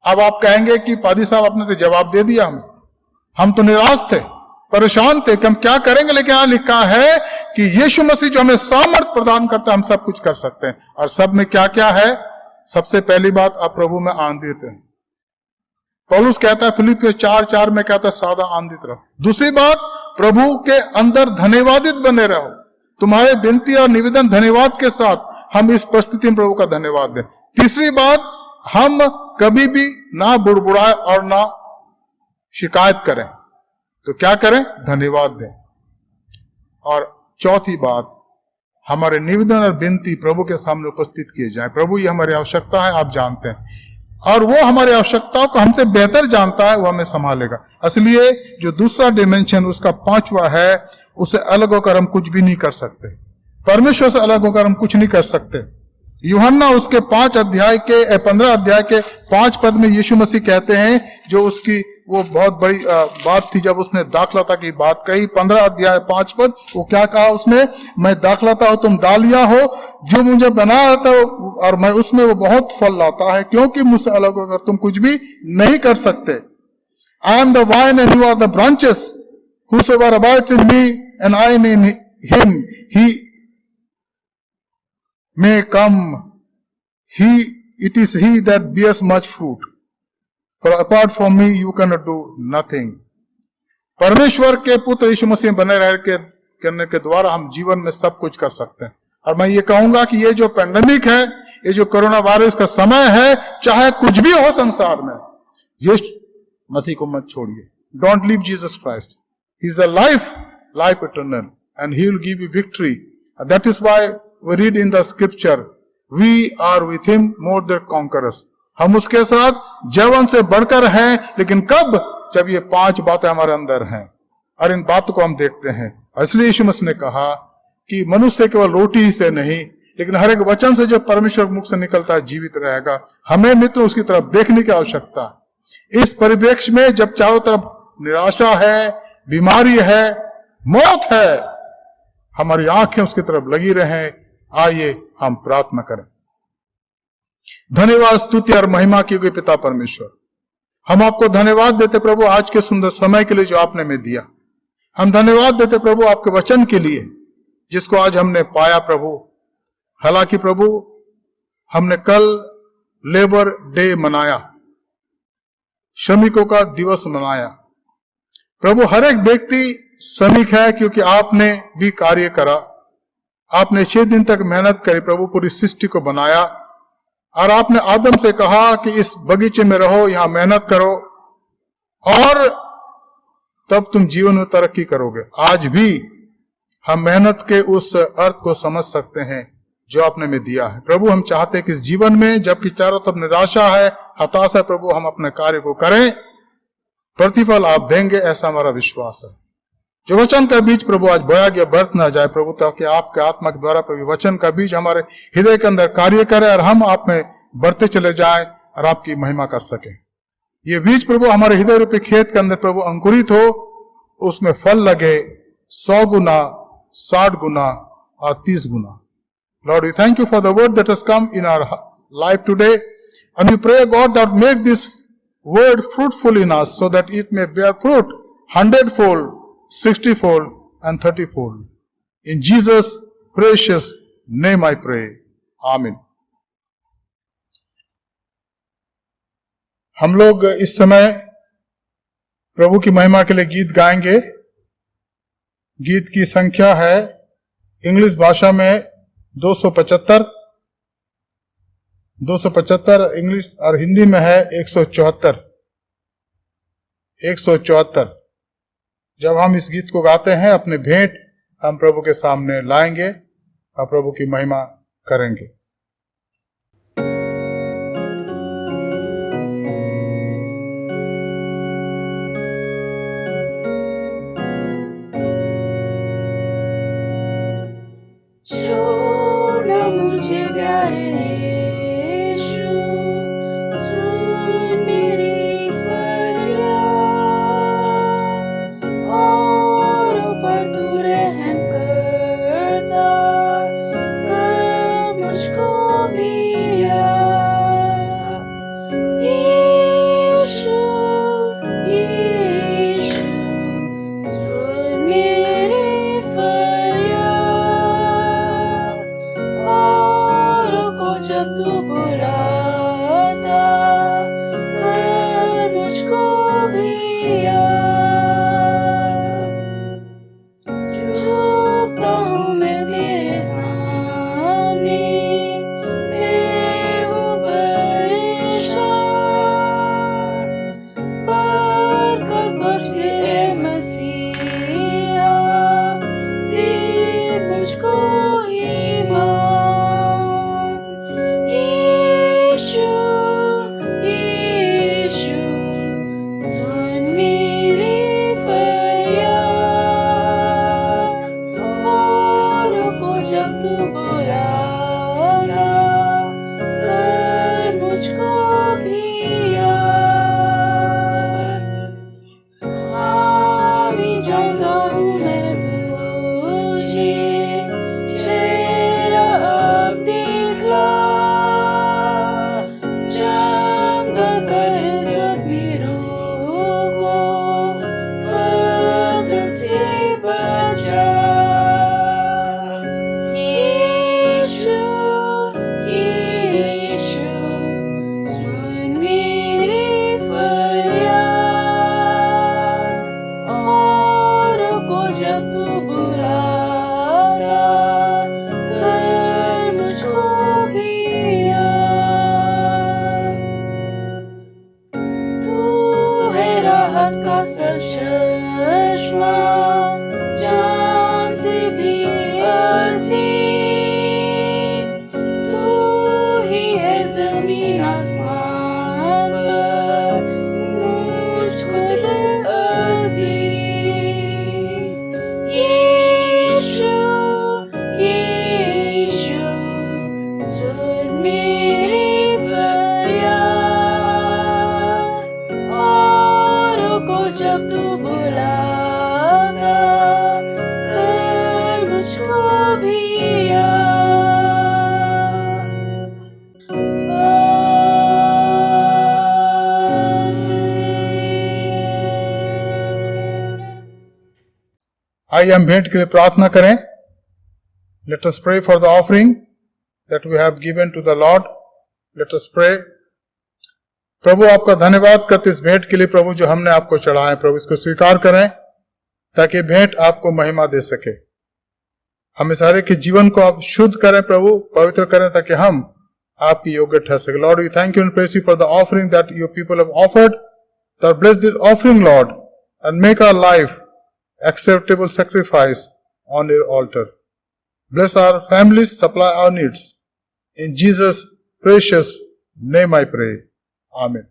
अब आप कहेंगे कि पादी साहब आपने तो जवाब दे दिया हमें, हम तो निराश थे, परेशान थे कि हम क्या करेंगे, लेकिन यहां लिखा है कि यीशु मसीह जो हमें सामर्थ प्रदान करता है, हम सब कुछ कर सकते हैं। और सब में क्या क्या है? सबसे पहली बात, आप प्रभु में आनंदित हैं। पौलुस कहता है फिलिपियों 4:4 में कहता है, सादा आनंदित रहो। दूसरी बात, प्रभु के अंदर धन्यवादित बने रहो। तुम्हारे विनती और निवेदन धन्यवाद के साथ हम इस परिस्थिति में प्रभु का धन्यवाद दें। तीसरी बात, हम कभी भी ना बुड़बुड़ाए और ना शिकायत करें। तो क्या करें? धन्यवाद दें। और चौथी बात, हमारे निवेदन और विनती प्रभु के सामने उपस्थित किए जाए। प्रभु ये हमारी आवश्यकता है, आप जानते हैं, और वो हमारी आवश्यकताओं को हमसे बेहतर जानता है, वो हमें संभालेगा। इसलिए जो दूसरा डिमेंशन उसका 5वां है, उसे अलग होकर हम कुछ भी नहीं कर सकते। परमेश्वर से अलग होकर हम कुछ नहीं कर सकते। यूहन्ना उसके 15 अध्याय के 5 पद में यीशु मसीह कहते हैं, जो उसकी वो बहुत बड़ी बात थी, जब उसने दाखलता की बात कही। 15 अध्याय 5 पद, वो क्या कहा उसने? मैं दाखलता हो, तुम डालियां हो, जो मुझे बनाया था और मैं उसमें वो बहुत फल लाता है, क्योंकि मुझसे अलग होकर तुम कुछ भी नहीं कर सकते। I am the vine and you are the branches, whosoever abides in me and I in him, he may come, it is he that bears much fruit, for apart from me you cannot do nothing. परमेश्वर के पुत्र यीशु मसीह बने रह के करने के द्वारा हम जीवन में सब कुछ कर सकते हैं। और मैं ये कहूंगा कि ये जो पेंडेमिक है, ये जो कोरोना वायरस का समय है, चाहे कुछ भी हो संसार में, यीशु मसीह को मत छोड़िए। Don't leave Jesus Christ, he is the life eternal, and he will give you victory. That is why we read in the scripture, we are with him more than conquerors. हम उसके साथ जवन से बढ़कर हैं, लेकिन कब? जब ये 5 बातें हमारे अंदर हैं और इन बातों को हम देखते हैं। इसलिए यीशु मसीह ने कहा कि मनुष्य केवल रोटी ही से नहीं, लेकिन हर एक वचन से जो परमेश्वर मुख से निकलता है जीवित रहेगा। हमें मित्र उसकी तरफ देखने की आवश्यकता है। इस परिप्रेक्ष्य में जब चारों तरफ निराशा है, बीमारी है, मौत है, हमारी आंखें उसकी तरफ लगी रहें। आइए हम प्रार्थना करें। धन्यवाद, स्तुति और महिमा की योग्य पिता परमेश्वर, हम आपको धन्यवाद देते प्रभु आज के सुंदर समय के लिए जो आपने हमें दिया। हम धन्यवाद देते प्रभु आपके वचन के लिए जिसको आज हमने पाया प्रभु। हालांकि प्रभु हमने कल लेबर डे मनाया, श्रमिकों का दिवस मनाया। प्रभु हर एक व्यक्ति श्रमिक है, क्योंकि आपने भी कार्य करा, आपने 6 दिन तक मेहनत करी प्रभु, पूरी सृष्टि को बनाया। और आपने आदम से कहा कि इस बगीचे में रहो, यहां मेहनत करो और तब तुम जीवन में तरक्की करोगे। आज भी हम मेहनत के उस अर्थ को समझ सकते हैं जो आपने हमें दिया है। प्रभु हम चाहते हैं कि इस जीवन में जबकि चारों तरफ निराशा है, हताशा है, प्रभु हम अपने कार्य को करें, प्रतिफल आप देंगे, ऐसा हमारा विश्वास है। जो वचन का बीज प्रभु आज बोया गया व्यर्थ ना जाए प्रभु, ताकि आपके आत्मा के द्वारा प्रभु वचन का बीज हमारे हृदय के अंदर कार्य करे और हम आप में बढ़ते चले जाएं और आपकी महिमा कर सके। ये बीज प्रभु हमारे हृदय रूपी खेत के अंदर प्रभु अंकुरित हो, उसमें फल लगे 100 गुना, 60 गुना और 30 गुना। Lord, we thank you for the word that has come in our life today, and we pray God that make this word fruitful in us so that it may bear fruit 100-fold, 60-fold and 30-fold. In Jesus' precious name I pray. Amen. हम लोग इस समय प्रभु की महिमा के लिए गीत गाएंगे। गीत की संख्या है इंग्लिश भाषा में 275, इंग्लिश और हिंदी में है 174। जब हम इस गीत को गाते हैं, अपने भेंट हम प्रभु के सामने लाएंगे और प्रभु की महिमा करेंगे। छोड़ मुझे प्यारे यीशु, सुन मेरी फरियाद, और ऊपर तू रहम करता कर मुझको भी याद। यीशु यीशु सुन मेरी जब तू बुलाता कर मुझको भी याद। झुकता हूँ मैं तेरे सामने, मैं हूँ परेशान, राहत का सरचश्मा, जान से भी अजीज तू ही है जमीन आसमान पर मुझको दे अजीज। यीशु यीशु सुन मेरी फरियाद, औरों को जब तू बुलाता कर मुझको भी याद। आमीन। आइए हम भेंट के लिए प्रार्थना करें। Let us pray for the offering that we have given to the Lord. Let us pray. प्रभु आपका धन्यवाद करते इस भेंट के लिए प्रभु जो हमने आपको चढ़ाए प्रभु, इसको स्वीकार करें ताकि भेंट आपको महिमा दे सके। हम सारे के जीवन को आप शुद्ध करें प्रभु, पवित्र करें ताकि हम आपकी योग्य ठहर सके। Lord, we thank you and praise you for the offering that your people have offered. Lord, bless this offering, Lord, and make our life acceptable sacrifice on your altar. Bless our families, supply our needs. In Jesus' precious name I pray. Amen.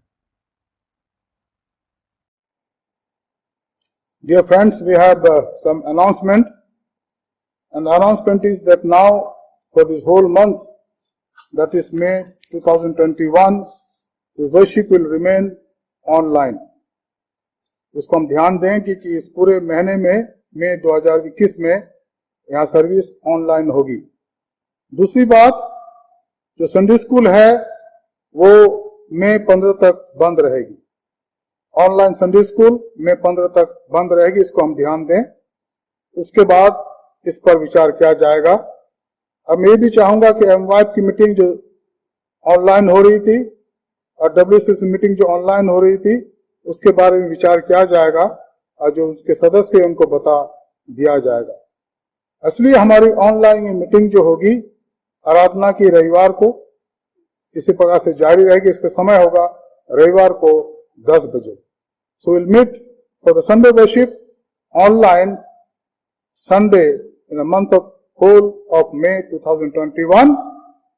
Dear friends, we have some announcement. And the announcement is that now for this whole month, that is May 2021, the worship will remain online. इसको हम ध्यान दें कि इस पूरे महीने में मई 2021 में यहाँ सर्विस ऑनलाइन होगी। दूसरी बात, जो संडे स्कूल है वो मई 15 तक बंद रहेगी। ऑनलाइन संडे स्कूल मई 15 तक बंद रहेगी, इसको हम ध्यान दें। उसके बाद इस पर विचार किया जाएगा। अब मैं भी चाहूंगा कि एमवाइफ की मीटिंग जो ऑनलाइन हो रही थी और WCC मीटिंग जो ऑनलाइन हो रही थी उसके बारे में विचार किया जाएगा और जो उसके सदस्य उनको बता दिया जाएगा। इसलिए हमारी ऑनलाइन मीटिंग जो होगी आराधना की रविवार को इसी प्रकार से जारी रहेगी। इसका समय होगा रविवार को 10 बजे। So will meet for the Sunday worship online Sunday in the month of whole of May 2021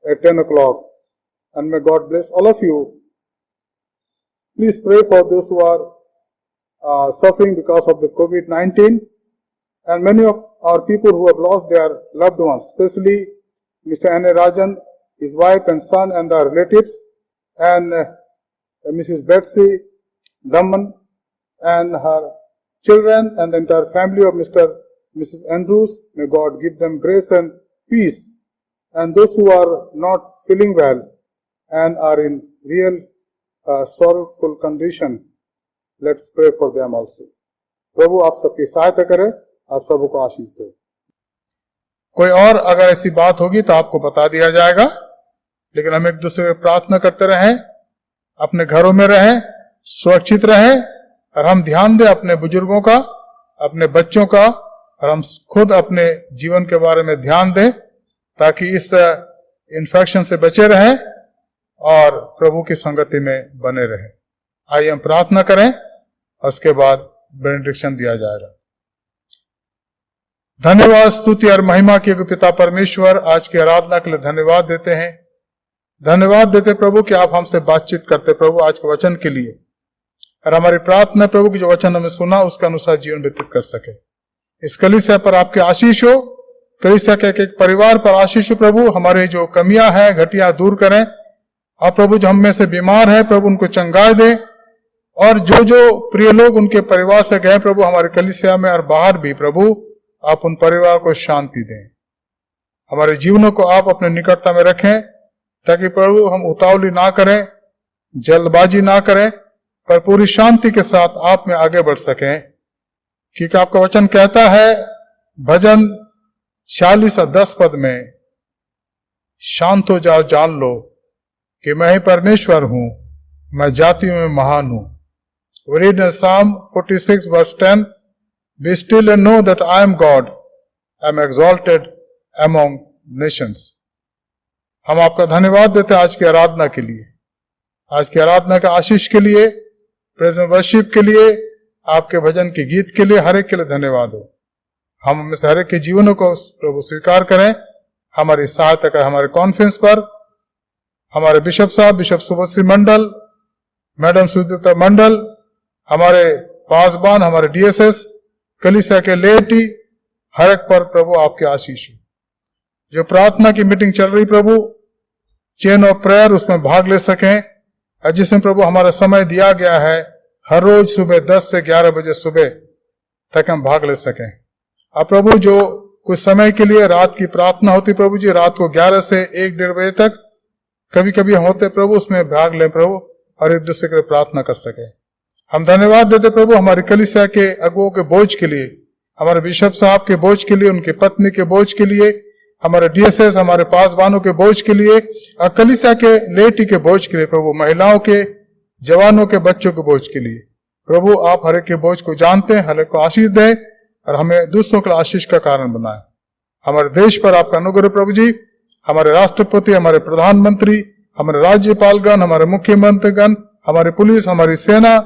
at 10 o'clock. And may God bless all of you. Please pray for those who are suffering because of the COVID-19 and many of our people who have lost their loved ones, especially Mr. N.A. Rajan, his wife and son and their relatives, and Mrs. Betsy Damman and her children and the entire family of Mrs. Andrews. May God give them grace and peace. And those who are not feeling well and are in real sorrowful condition, let's pray for them also. प्रभु आप सबकी सहायता करें, आप सबको आशीष दे। कोई और अगर ऐसी बात होगी तो आपको बता दिया जाएगा, लेकिन हम एक दूसरे को प्रार्थना करते रहें, अपने घरों में रहें, सुरक्षित रहें और हम ध्यान दें अपने बुजुर्गों का, अपने बच्चों का और हम खुद अपने जीवन के बारे में ध्यान दें ताकि इस इन्फेक्शन से बचे रहें और प्रभु की संगति में बने रहें। आइए हम प्रार्थना करें और उसके बाद बेनेडिक्शन दिया जाएगा। धन्यवाद, स्तुति और महिमा के पिता परमेश्वर, आज की आराधना के लिए धन्यवाद देते हैं। धन्यवाद देते प्रभु कि आप हमसे बातचीत करते प्रभु आज के वचन के लिए, और हमारी प्रार्थना प्रभु की जो वचन हमें सुना उसके अनुसार जीवन व्यतीत कर सके। इस कलीसिया पर आपके आशीष हो, कलीसिया के एक परिवार पर आशीष हो प्रभु। हमारे जो कमियां हैं, घटियां दूर करें। आप प्रभु जो हम में से बीमार है प्रभु उनको चंगाई दें, और जो प्रिय लोग उनके परिवार से गए प्रभु हमारे कलीसिया में और बाहर भी प्रभु आप उन परिवार को शांति दें। हमारे जीवनों को आप अपने निकटता में रखें ताकि प्रभु हम उतावली ना करें, जल्दबाजी ना करें, पर पूरी शांति के साथ आप में आगे बढ़ सकें। क्योंकि आपका वचन कहता है भजन 46 और 10 पद में, शांत हो जाओ, जान लो कि मैं ही परमेश्वर हूं, मैं जातियों में महान हूं। We read in Psalm 46 verse 10, be still and know that I am God, I am exalted among nations. हम आपका धन्यवाद देते हैं आज की आराधना के लिए, आज की आराधना के आशीष के लिए, प्रेजेंट वर्शिप के लिए, आपके भजन के गीत के लिए, हर एक के लिए धन्यवाद हो। हम में से हर एक के जीवनों को प्रभु स्वीकार करें। हमारी सहायता करें हमारे कॉन्फ्रेंस पर। हमारे बिशप साहब, बिशप सुभश्री मंडल, मैडम सुदीप्ता मंडल, हमारे पासबान, हमारे डीएसएस, कलीसिया के लेटी, हर एक पर प्रभु आपके आशीष हो। जो प्रार्थना की मीटिंग चल रही प्रभु, चेन ऑफ प्रेयर, उसमें भाग ले सकें। और जिसमें प्रभु हमारा समय दिया गया है, हर रोज सुबह 10 से 11 बजे सुबह तक हम भाग ले सकें। अब प्रभु जो कुछ समय के लिए रात की प्रार्थना होती प्रभु जी, रात को 11 से 1-1:30 बजे तक कभी कभी होते प्रभु, उसमें भाग लें प्रभु और एक दूसरे के लिए प्रार्थना कर सके। हम धन्यवाद देते प्रभु हमारी कलीसिया के अगुओं के बोझ के लिए, हमारे बिशप साहब के बोझ के लिए, उनकी पत्नी के बोझ के लिए, हमारे डीएसएस, हमारे पासबानों के बोझ के लिए और कलीसिया के लेटी के बोझ के लिए प्रभु, महिलाओं के, जवानों के, बच्चों के बोझ के लिए प्रभु। आप हर एक के बोझ को जानते हैं, हर एक को आशीष दें और हमें दूसरों के आशीष का कारण बनाए। हमारे देश पर आपका अनुग्रह प्रभु जी, हमारे राष्ट्रपति, हमारे प्रधानमंत्री, हमारे राज्यपालगण, हमारे मुख्यमंत्रीगण, हमारी पुलिस, हमारी सेना,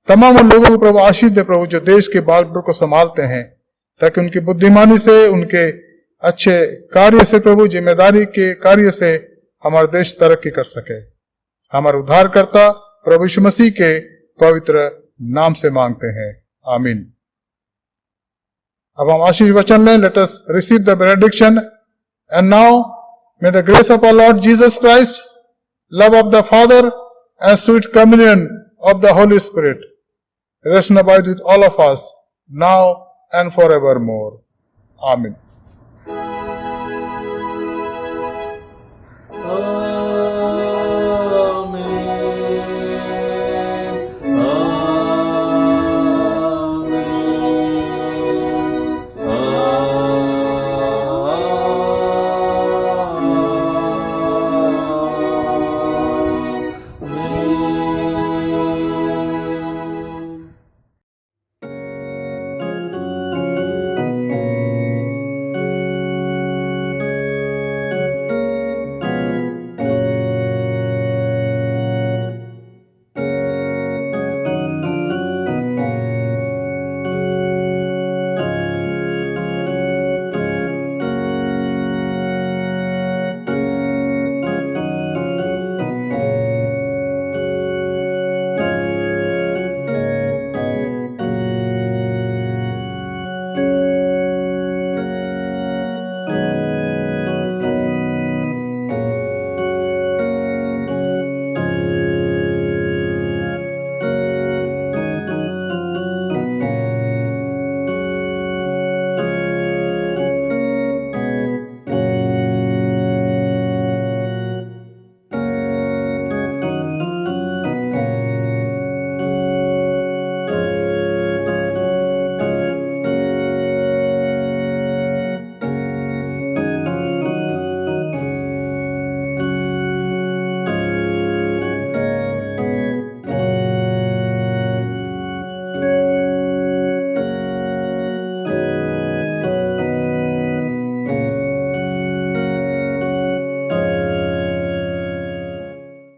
तमाम उन लोगों को प्रभु आशीष दे प्रभु जो देश के बागडोर को संभालते हैं, ताकि उनकी बुद्धिमानी से, उनके अच्छे कार्य से प्रभु, जिम्मेदारी के कार्य से हमारा देश तरक्की कर सके। हमारे उद्धारकर्ता प्रभु यीशु मसीह के पवित्र नाम से मांगते हैं, आमीन। अब हम आशीष वचन लें। Let us receive the benediction. And now may the grace of our Lord Jesus Christ, love of the Father, and sweet communion of the Holy Spirit rest and abide with all of us now and forevermore. Amen.